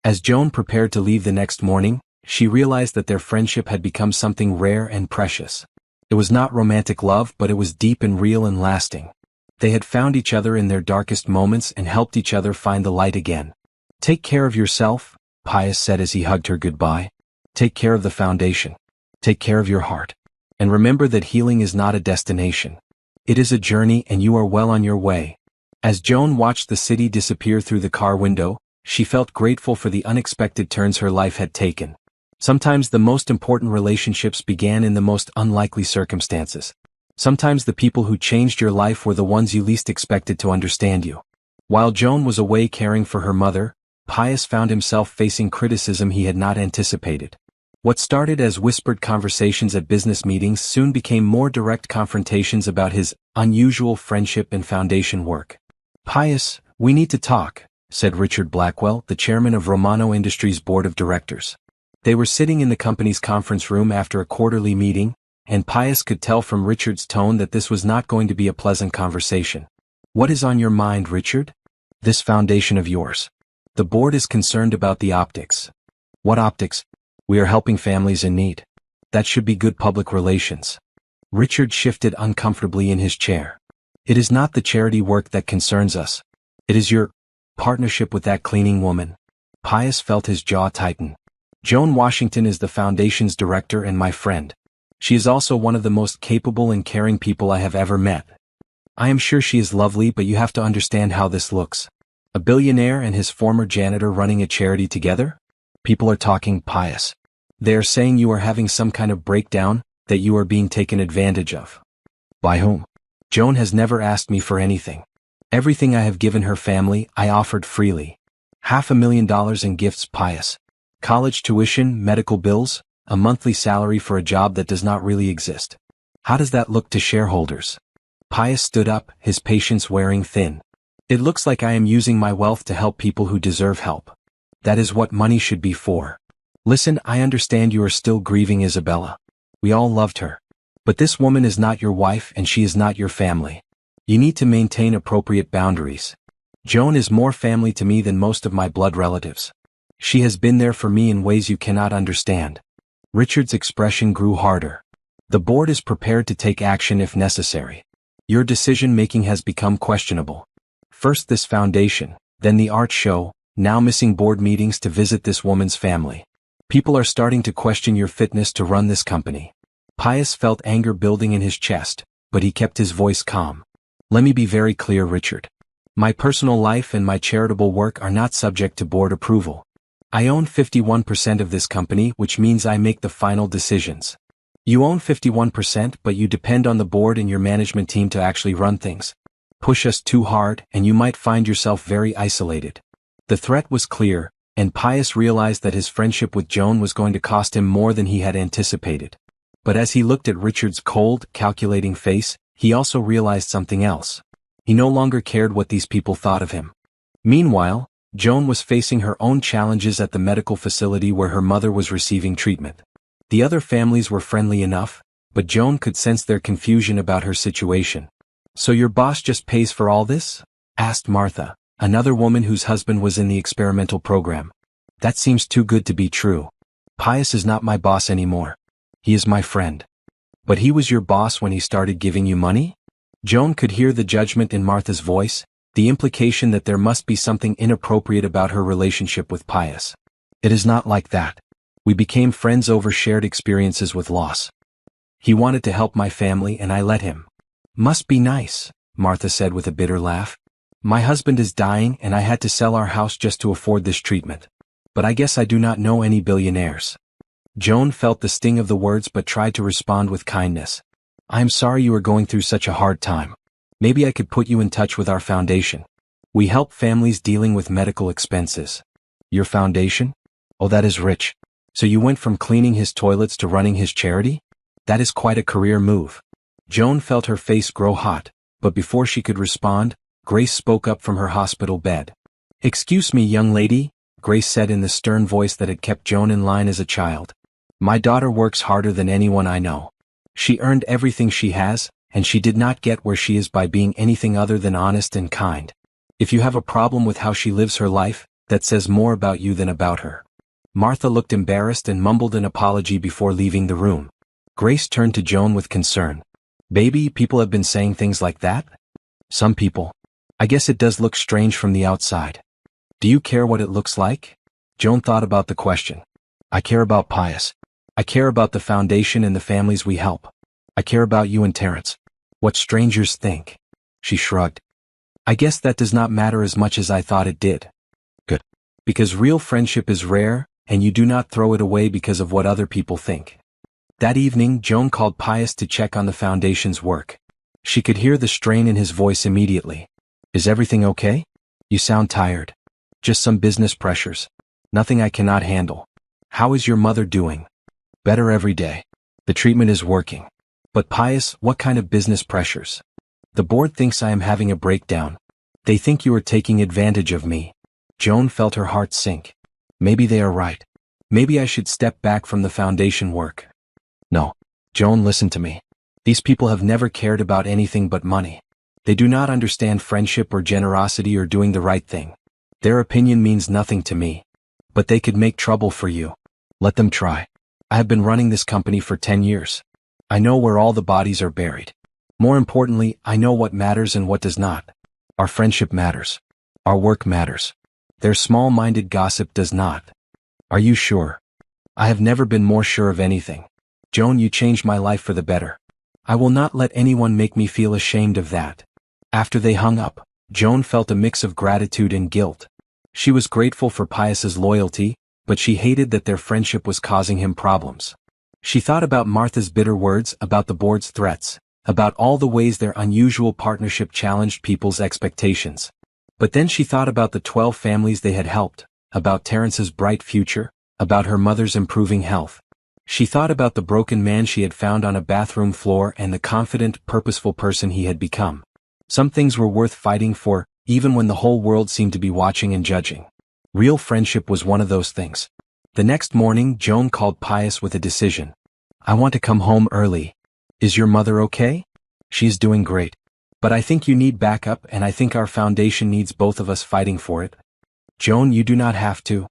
As Joan prepared to leave the next morning, she realized that their friendship had become something rare and precious. It was not romantic love, but it was deep and real and lasting. They had found each other in their darkest moments and helped each other find the light again. Take care of yourself, Pius said as he hugged her goodbye. Take care of the foundation. Take care of your heart. And remember that healing is not a destination. It is a journey, and you are well on your way. As Joan watched the city disappear through the car window, she felt grateful for the unexpected turns her life had taken. Sometimes the most important relationships began in the most unlikely circumstances. Sometimes the people who changed your life were the ones you least expected to understand you. While Joan was away caring for her mother, Pius found himself facing criticism he had not anticipated. What started as whispered conversations at business meetings soon became more direct confrontations about his unusual friendship and foundation work. "Pius, we need to talk," said Richard Blackwell, the chairman of Romano Industries' board of directors. They were sitting in the company's conference room after a quarterly meeting, and Pius could tell from Richard's tone that this was not going to be a pleasant conversation. "What is on your mind, Richard?" "This foundation of yours. The board is concerned about the optics." "What optics?" "We are helping families in need. That should be good public relations." Richard shifted uncomfortably in his chair. "It is not the charity work that concerns us. It is your partnership with that cleaning woman." Pius felt his jaw tighten. "Joan Washington is the foundation's director and my friend. She is also one of the most capable and caring people I have ever met. I am sure she is lovely, but you have to understand how this looks. A billionaire and his former janitor running a charity together? People are talking, Pius. They are saying you are having some kind of breakdown, that you are being taken advantage of." "By whom?" "Joan has never asked me for anything. Everything I have given her family, I offered freely. $500,000 in gifts, Pius. College tuition, medical bills, a monthly salary for a job that does not really exist. How does that look to shareholders?" Pius stood up, his patience wearing thin. "It looks like I am using my wealth to help people who deserve help. That is what money should be for. Listen, I understand you are still grieving Isabella. We all loved her. But this woman is not your wife and she is not your family. You need to maintain appropriate boundaries. Joan is more family to me than most of my blood relatives. She has been there for me in ways you cannot understand." Richard's expression grew harder. "The board is prepared to take action if necessary. Your decision-making has become questionable. First this foundation, then the art show, now missing board meetings to visit this woman's family. People are starting to question your fitness to run this company." Pius felt anger building in his chest, but he kept his voice calm. "Let me be very clear, Richard. My personal life and my charitable work are not subject to board approval. I own 51% of this company, which means I make the final decisions. You own 51%, but you depend on the board and your management team to actually run things. Push us too hard, and you might find yourself very isolated." The threat was clear, and Pius realized that his friendship with Joan was going to cost him more than he had anticipated. But as he looked at Richard's cold, calculating face, he also realized something else. He no longer cared what these people thought of him. Meanwhile, Joan was facing her own challenges at the medical facility where her mother was receiving treatment. The other families were friendly enough, but Joan could sense their confusion about her situation. "So your boss just pays for all this?" asked Martha, another woman whose husband was in the experimental program. "That seems too good to be true. Pius is not my boss anymore. He is my friend." "But he was your boss when he started giving you money?" Joan could hear the judgment in Martha's voice, the implication that there must be something inappropriate about her relationship with Pius. "It is not like that. We became friends over shared experiences with loss. He wanted to help my family and I let him." "Must be nice," Martha said with a bitter laugh. "My husband is dying and I had to sell our house just to afford this treatment. But I guess I do not know any billionaires." Joan felt the sting of the words but tried to respond with kindness. "I am sorry you are going through such a hard time. Maybe I could put you in touch with our foundation. We help families dealing with medical expenses." "Your foundation? Oh, that is rich. So you went from cleaning his toilets to running his charity? That is quite a career move." Joan felt her face grow hot, but before she could respond, Grace spoke up from her hospital bed. "Excuse me, young lady," Grace said in the stern voice that had kept Joan in line as a child. "My daughter works harder than anyone I know. She earned everything she has, and she did not get where she is by being anything other than honest and kind. If you have a problem with how she lives her life, that says more about you than about her." Martha looked embarrassed and mumbled an apology before leaving the room. Grace turned to Joan with concern. "Baby, people have been saying things like that?" "Some people. I guess it does look strange from the outside. Do you care what it looks like?" Joan thought about the question. I care about Pius. I care about the foundation and the families we help. I care about you and Terrence. What strangers think. She shrugged. I guess that does not matter as much as I thought it did. Good. Because real friendship is rare, and you do not throw it away because of what other people think. That evening, Joan called Pius to check on the foundation's work. She could hear the strain in his voice immediately. Is everything okay? You sound tired. Just some business pressures. Nothing I cannot handle. How is your mother doing? Better every day. The treatment is working. But Pius, what kind of business pressures? The board thinks I am having a breakdown. They think you are taking advantage of me. Joan felt her heart sink. Maybe they are right. Maybe I should step back from the foundation work. No. Joan, listen to me. These people have never cared about anything but money. They do not understand friendship or generosity or doing the right thing. Their opinion means nothing to me. But they could make trouble for you. Let them try. I have been running this company for 10 years. I know where all the bodies are buried. More importantly, I know what matters and what does not. Our friendship matters. Our work matters. Their small-minded gossip does not. Are you sure? I have never been more sure of anything. Joan, you changed my life for the better. I will not let anyone make me feel ashamed of that. After they hung up, Joan felt a mix of gratitude and guilt. She was grateful for Pius's loyalty, but she hated that their friendship was causing him problems. She thought about Martha's bitter words, about the board's threats, about all the ways their unusual partnership challenged people's expectations. But then she thought about the 12 families they had helped, about Terrence's bright future, about her mother's improving health. She thought about the broken man she had found on a bathroom floor and the confident, purposeful person he had become. Some things were worth fighting for, even when the whole world seemed to be watching and judging. Real friendship was one of those things. The next morning, Joan called Pius with a decision. I want to come home early. Is your mother okay? She's doing great. But I think you need backup, and I think our foundation needs both of us fighting for it. Joan, you do not have to.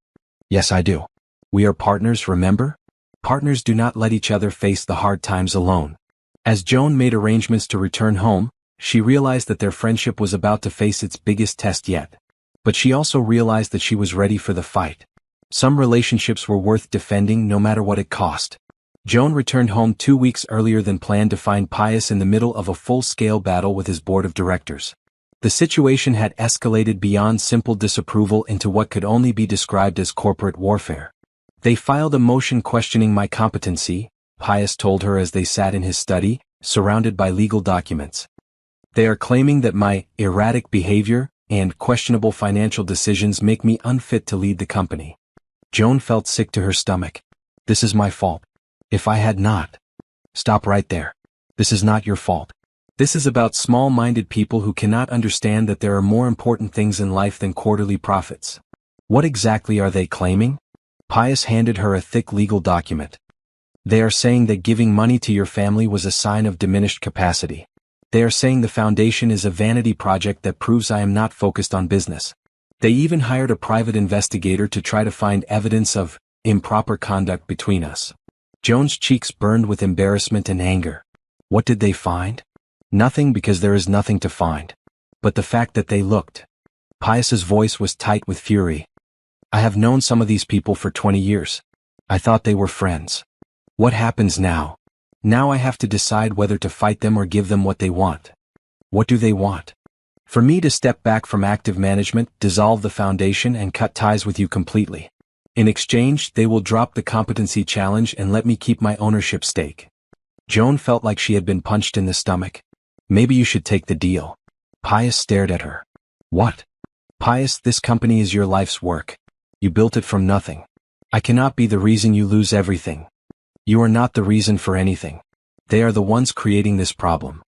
Yes, I do. We are partners, remember? Partners do not let each other face the hard times alone. As Joan made arrangements to return home, she realized that their friendship was about to face its biggest test yet. But she also realized that she was ready for the fight. Some relationships were worth defending no matter what it cost. Joan returned home 2 weeks earlier than planned to find Pius in the middle of a full-scale battle with his board of directors. The situation had escalated beyond simple disapproval into what could only be described as corporate warfare. They filed a motion questioning my competency, Pius told her as they sat in his study, surrounded by legal documents. They are claiming that my erratic behavior and questionable financial decisions make me unfit to lead the company. Joan felt sick to her stomach. This is my fault. If I had not. Stop right there. This is not your fault. This is about small-minded people who cannot understand that there are more important things in life than quarterly profits. What exactly are they claiming? Pius handed her a thick legal document. They are saying that giving money to your family was a sign of diminished capacity. They are saying the foundation is a vanity project that proves I am not focused on business. They even hired a private investigator to try to find evidence of improper conduct between us. Joan's cheeks burned with embarrassment and anger. What did they find? Nothing, because there is nothing to find. But the fact that they looked. Pius's voice was tight with fury. I have known some of these people for 20 years. I thought they were friends. What happens now? Now I have to decide whether to fight them or give them what they want. What do they want? For me to step back from active management, dissolve the foundation, and cut ties with you completely. In exchange, they will drop the competency challenge and let me keep my ownership stake. Joan felt like she had been punched in the stomach. Maybe you should take the deal. Pius stared at her. What? Pius, this company is your life's work. You built it from nothing. I cannot be the reason you lose everything. You are not the reason for anything. They are the ones creating this problem.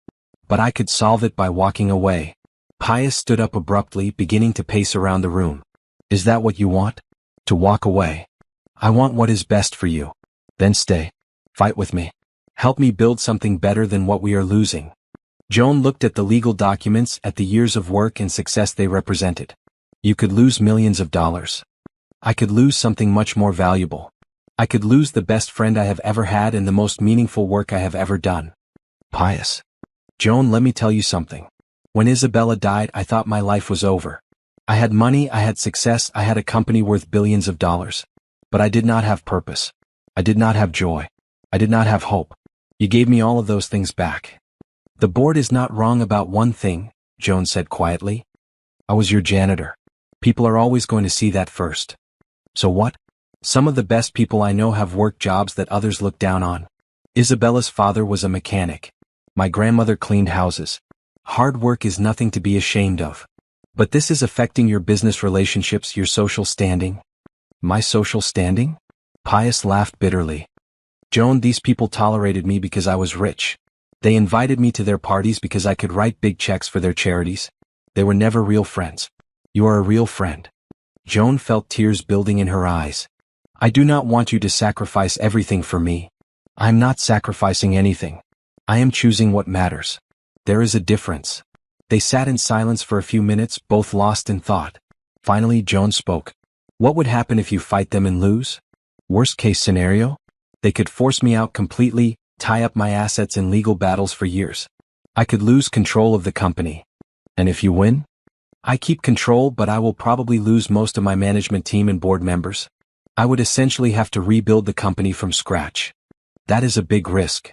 But I could solve it by walking away. Pius stood up abruptly, beginning to pace around the room. Is that what you want? To walk away? I want what is best for you. Then stay. Fight with me. Help me build something better than what we are losing. Joan looked at the legal documents, at the years of work and success they represented. You could lose millions of dollars. I could lose something much more valuable. I could lose the best friend I have ever had and the most meaningful work I have ever done. Pius. Joan, let me tell you something. When Isabella died, I thought my life was over. I had money, I had success, I had a company worth billions of dollars. But I did not have purpose. I did not have joy. I did not have hope. You gave me all of those things back. The board is not wrong about one thing, Joan said quietly. I was your janitor. People are always going to see that first. So what? Some of the best people I know have worked jobs that others look down on. Isabella's father was a mechanic. My grandmother cleaned houses. Hard work is nothing to be ashamed of. But this is affecting your business relationships, your social standing. My social standing? Pius laughed bitterly. Joan, these people tolerated me because I was rich. They invited me to their parties because I could write big checks for their charities. They were never real friends. You are a real friend. Joan felt tears building in her eyes. I do not want you to sacrifice everything for me. I am not sacrificing anything. I am choosing what matters. There is a difference. They sat in silence for a few minutes, both lost in thought. Finally, Joan spoke. What would happen if you fight them and lose? Worst case scenario? They could force me out completely, tie up my assets in legal battles for years. I could lose control of the company. And if you win? I keep control, but I will probably lose most of my management team and board members. I would essentially have to rebuild the company from scratch. That is a big risk.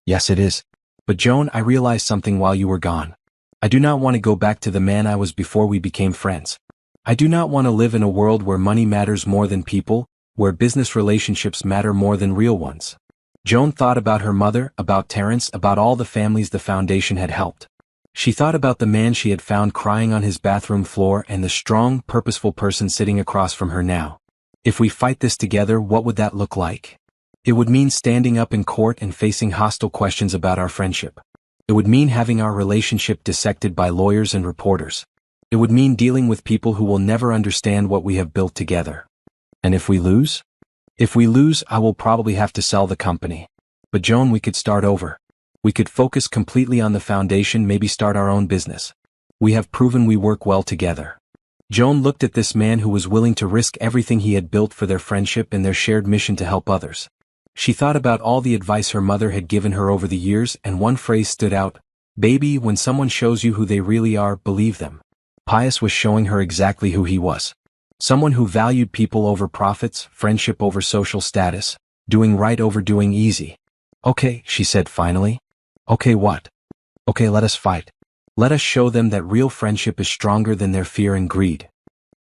Yes, it is. But Joan, I realized something while you were gone. I do not want to go back to the man I was before we became friends. I do not want to live in a world where money matters more than people, where business relationships matter more than real ones. Joan thought about her mother, about Terence, about all the families the foundation had helped. She thought about the man she had found crying on his bathroom floor and the strong, purposeful person sitting across from her now. If we fight this together, what would that look like? It would mean standing up in court and facing hostile questions about our friendship. It would mean having our relationship dissected by lawyers and reporters. It would mean dealing with people who will never understand what we have built together. And if we lose? If we lose, I will probably have to sell the company. But Joan, we could start over. We could focus completely on the foundation, maybe start our own business. We have proven we work well together. Joan looked at this man who was willing to risk everything he had built for their friendship and their shared mission to help others. She thought about all the advice her mother had given her over the years, and one phrase stood out. Baby, when someone shows you who they really are, believe them. Pius was showing her exactly who he was. Someone who valued people over profits, friendship over social status, doing right over doing easy. Okay, she said finally. Okay, what? Okay, let us fight. Let us show them that real friendship is stronger than their fear and greed.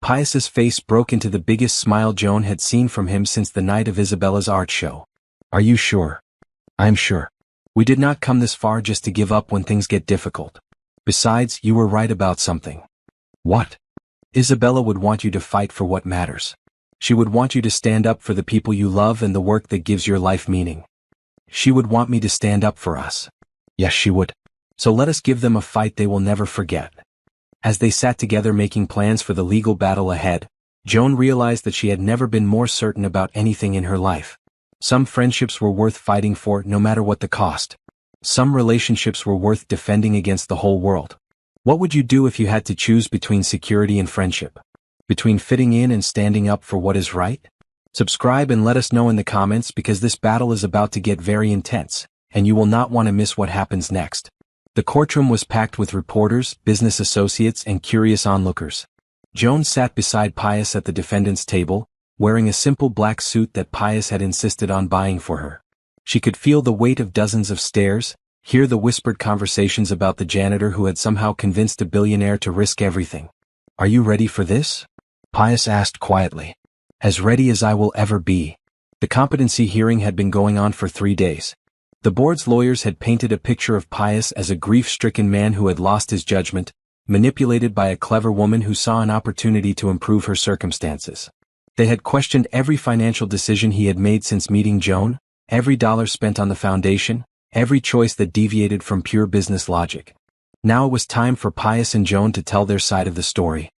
Pius's face broke into the biggest smile Joan had seen from him since the night of Isabella's art show. Are you sure? I'm sure. We did not come this far just to give up when things get difficult. Besides, you were right about something. What? Isabella would want you to fight for what matters. She would want you to stand up for the people you love and the work that gives your life meaning. She would want me to stand up for us. Yes, she would. So let us give them a fight they will never forget. As they sat together making plans for the legal battle ahead, Joan realized that she had never been more certain about anything in her life. Some friendships were worth fighting for no matter what the cost. Some relationships were worth defending against the whole world. What would you do if you had to choose between security and friendship? Between fitting in and standing up for what is right? Subscribe and let us know in the comments, because this battle is about to get very intense, and you will not want to miss what happens next. The courtroom was packed with reporters, business associates, and curious onlookers. Joan sat beside Pius at the defendant's table, wearing a simple black suit that Pius had insisted on buying for her. She could feel the weight of dozens of stares, hear the whispered conversations about the janitor who had somehow convinced a billionaire to risk everything. Are you ready for this? Pius asked quietly. As ready as I will ever be. The competency hearing had been going on for 3 days. The board's lawyers had painted a picture of Pius as a grief-stricken man who had lost his judgment, manipulated by a clever woman who saw an opportunity to improve her circumstances. They had questioned every financial decision he had made since meeting Joan, every dollar spent on the foundation, every choice that deviated from pure business logic. Now it was time for Pius and Joan to tell their side of the story.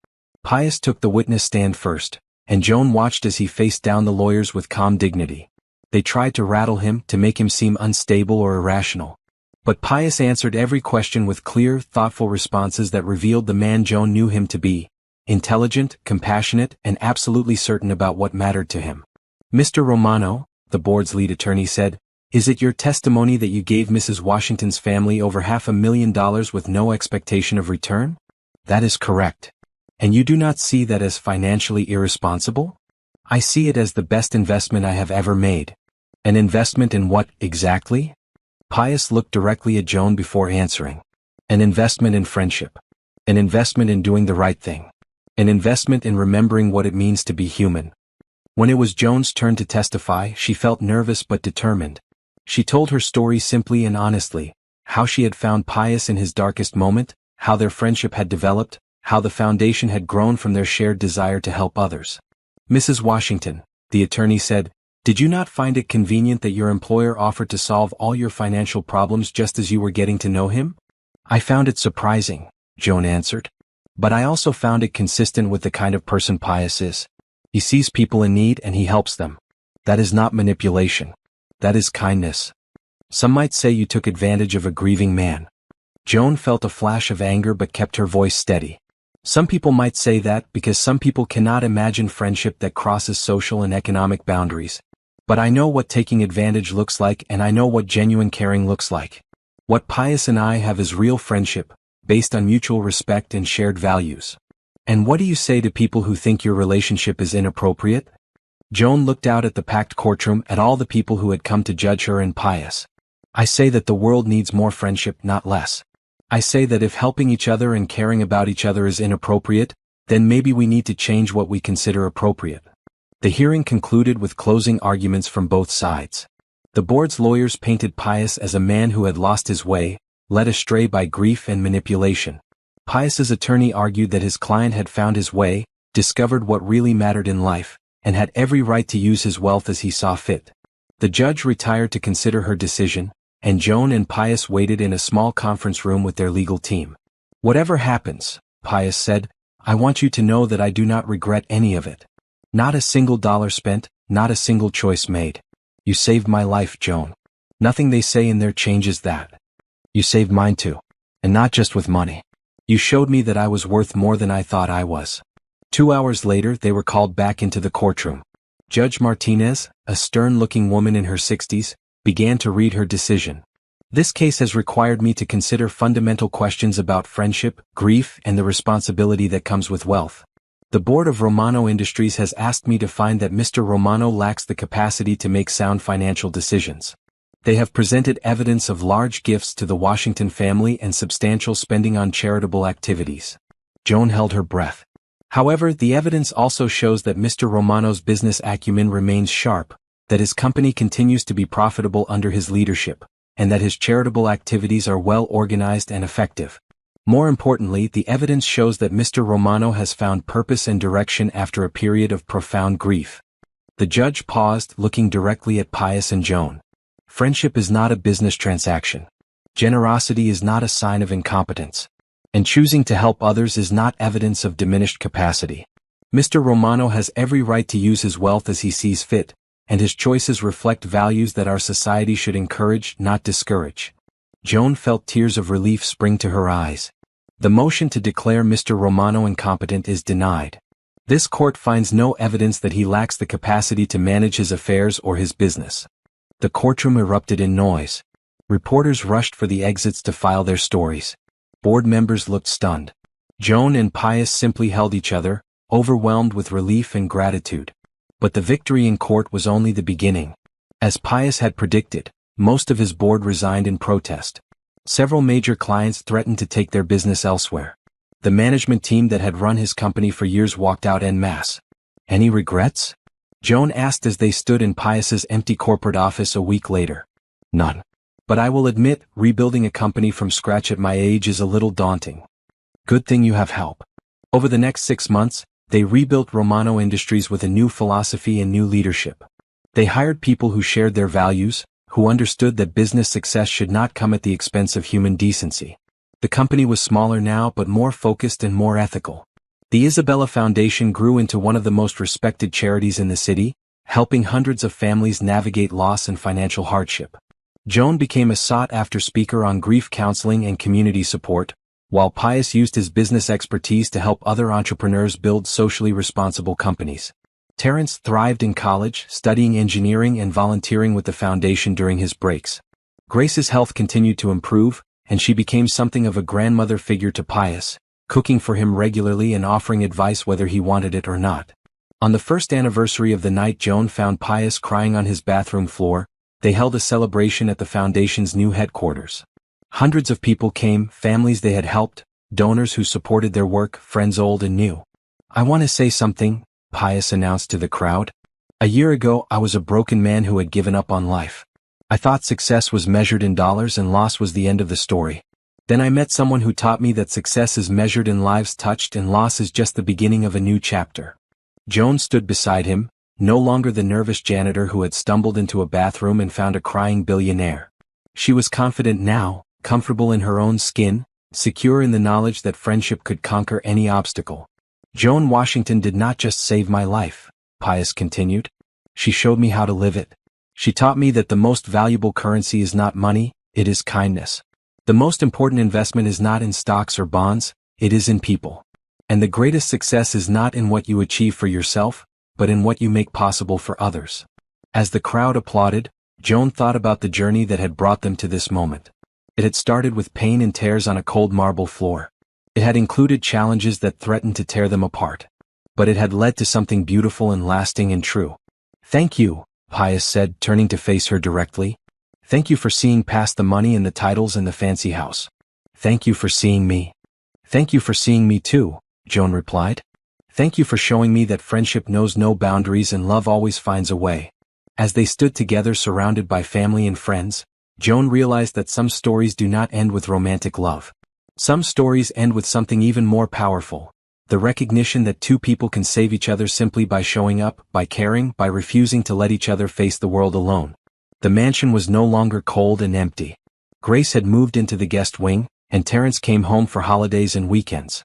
Pius took the witness stand first, and Joan watched as he faced down the lawyers with calm dignity. They tried to rattle him, to make him seem unstable or irrational. But Pius answered every question with clear, thoughtful responses that revealed the man Joan knew him to be: intelligent, compassionate, and absolutely certain about what mattered to him. Mr. Romano, the board's lead attorney said, is it your testimony that you gave Mrs. Washington's family over $500,000 with no expectation of return? That is correct. And you do not see that as financially irresponsible? I see it as the best investment I have ever made. An investment in what, exactly? Pius looked directly at Joan before answering. An investment in friendship. An investment in doing the right thing. An investment in remembering what it means to be human. When it was Joan's turn to testify, she felt nervous but determined. She told her story simply and honestly, how she had found Pius in his darkest moment, how their friendship had developed, how the foundation had grown from their shared desire to help others. Mrs. Washington, the attorney said, did you not find it convenient that your employer offered to solve all your financial problems just as you were getting to know him? I found it surprising, Joan answered. But I also found it consistent with the kind of person Pius is. He sees people in need and he helps them. That is not manipulation. That is kindness. Some might say you took advantage of a grieving man. Joan felt a flash of anger but kept her voice steady. Some people might say that because some people cannot imagine friendship that crosses social and economic boundaries. But I know what taking advantage looks like and I know what genuine caring looks like. What Pius and I have is real friendship, based on mutual respect and shared values. And what do you say to people who think your relationship is inappropriate? Joan looked out at the packed courtroom at all the people who had come to judge her and Pius. I say that the world needs more friendship, not less. I say that if helping each other and caring about each other is inappropriate, then maybe we need to change what we consider appropriate. The hearing concluded with closing arguments from both sides. The board's lawyers painted Pius as a man who had lost his way, led astray by grief and manipulation. Pius's attorney argued that his client had found his way, discovered what really mattered in life, and had every right to use his wealth as he saw fit. The judge retired to consider her decision, and Joan and Pius waited in a small conference room with their legal team. Whatever happens, Pius said, I want you to know that I do not regret any of it. Not a single dollar spent, not a single choice made. You saved my life, Joan. Nothing they say in there changes that. You saved mine too. And not just with money. You showed me that I was worth more than I thought I was. 2 hours later, they were called back into the courtroom. Judge Martinez, a stern-looking woman in her 60s, began to read her decision. This case has required me to consider fundamental questions about friendship, grief, and the responsibility that comes with wealth. The board of Romano Industries has asked me to find that Mr. Romano lacks the capacity to make sound financial decisions. They have presented evidence of large gifts to the Washington family and substantial spending on charitable activities. Joan held her breath. However, the evidence also shows that Mr. Romano's business acumen remains sharp, that his company continues to be profitable under his leadership, and that his charitable activities are well organized and effective. More importantly, the evidence shows that Mr. Romano has found purpose and direction after a period of profound grief. The judge paused, looking directly at Pius and Joan. Friendship is not a business transaction. Generosity is not a sign of incompetence. And choosing to help others is not evidence of diminished capacity. Mr. Romano has every right to use his wealth as he sees fit, and his choices reflect values that our society should encourage, not discourage. Joan felt tears of relief spring to her eyes. The motion to declare Mr. Romano incompetent is denied. This court finds no evidence that he lacks the capacity to manage his affairs or his business. The courtroom erupted in noise. Reporters rushed for the exits to file their stories. Board members looked stunned. Joan and Pius simply held each other, overwhelmed with relief and gratitude. But the victory in court was only the beginning. As Pius had predicted, most of his board resigned in protest. Several major clients threatened to take their business elsewhere. The management team that had run his company for years walked out en masse. Any regrets? Joan asked as they stood in Pius's empty corporate office a week later. None. But I will admit, rebuilding a company from scratch at my age is a little daunting. Good thing you have help. Over the next 6 months, they rebuilt Romano Industries with a new philosophy and new leadership. They hired people who shared their values, who understood that business success should not come at the expense of human decency. The company was smaller now but more focused and more ethical. The Isabella Foundation grew into one of the most respected charities in the city, helping hundreds of families navigate loss and financial hardship. Joan became a sought-after speaker on grief counseling and community support, while Pius used his business expertise to help other entrepreneurs build socially responsible companies. Terrence thrived in college, studying engineering and volunteering with the foundation during his breaks. Grace's health continued to improve, and she became something of a grandmother figure to Pius, cooking for him regularly and offering advice whether he wanted it or not. On the first anniversary of the night Joan found Pius crying on his bathroom floor, they held a celebration at the foundation's new headquarters. Hundreds of people came, families they had helped, donors who supported their work, friends old and new. "I want to say something," Pius announced to the crowd. "A year ago I was a broken man who had given up on life. I thought success was measured in dollars and loss was the end of the story. Then I met someone who taught me that success is measured in lives touched and loss is just the beginning of a new chapter." Joan stood beside him, no longer the nervous janitor who had stumbled into a bathroom and found a crying billionaire. She was confident now, comfortable in her own skin, secure in the knowledge that friendship could conquer any obstacle. "Joan Washington did not just save my life," Pius continued. "She showed me how to live it. She taught me that the most valuable currency is not money, it is kindness. The most important investment is not in stocks or bonds, it is in people. And the greatest success is not in what you achieve for yourself, but in what you make possible for others." As the crowd applauded, Joan thought about the journey that had brought them to this moment. It had started with pain and tears on a cold marble floor. It had included challenges that threatened to tear them apart. But it had led to something beautiful and lasting and true. "Thank you," Pius said, turning to face her directly. "Thank you for seeing past the money and the titles and the fancy house. Thank you for seeing me." "Thank you for seeing me too," Joan replied. "Thank you for showing me that friendship knows no boundaries and love always finds a way." As they stood together surrounded by family and friends, Joan realized that some stories do not end with romantic love. Some stories end with something even more powerful. The recognition that two people can save each other simply by showing up, by caring, by refusing to let each other face the world alone. The mansion was no longer cold and empty. Grace had moved into the guest wing, and Terrence came home for holidays and weekends.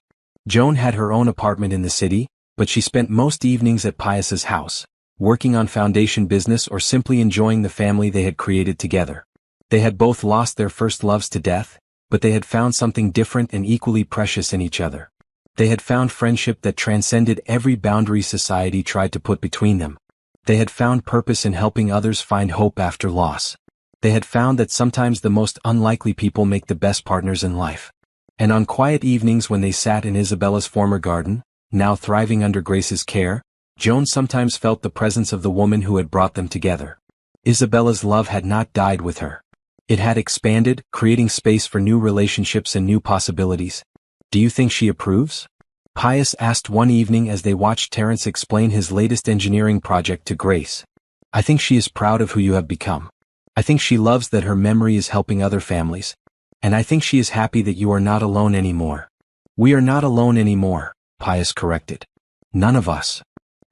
Joan had her own apartment in the city, but she spent most evenings at Pius's house, working on foundation business or simply enjoying the family they had created together. They had both lost their first loves to death, but they had found something different and equally precious in each other. They had found friendship that transcended every boundary society tried to put between them. They had found purpose in helping others find hope after loss. They had found that sometimes the most unlikely people make the best partners in life. And on quiet evenings when they sat in Isabella's former garden, now thriving under Grace's care, Joan sometimes felt the presence of the woman who had brought them together. Isabella's love had not died with her. It had expanded, creating space for new relationships and new possibilities. "Do you think she approves?" Pius asked one evening as they watched Terrence explain his latest engineering project to Grace. "I think she is proud of who you have become. I think she loves that her memory is helping other families. And I think she is happy that you are not alone anymore." "We are not alone anymore," Pius corrected. "None of us."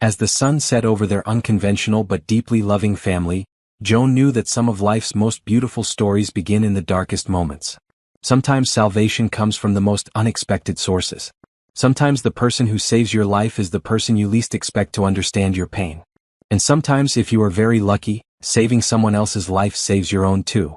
As the sun set over their unconventional but deeply loving family, Joan knew that some of life's most beautiful stories begin in the darkest moments. Sometimes salvation comes from the most unexpected sources. Sometimes the person who saves your life is the person you least expect to understand your pain. And sometimes, if you are very lucky, saving someone else's life saves your own too.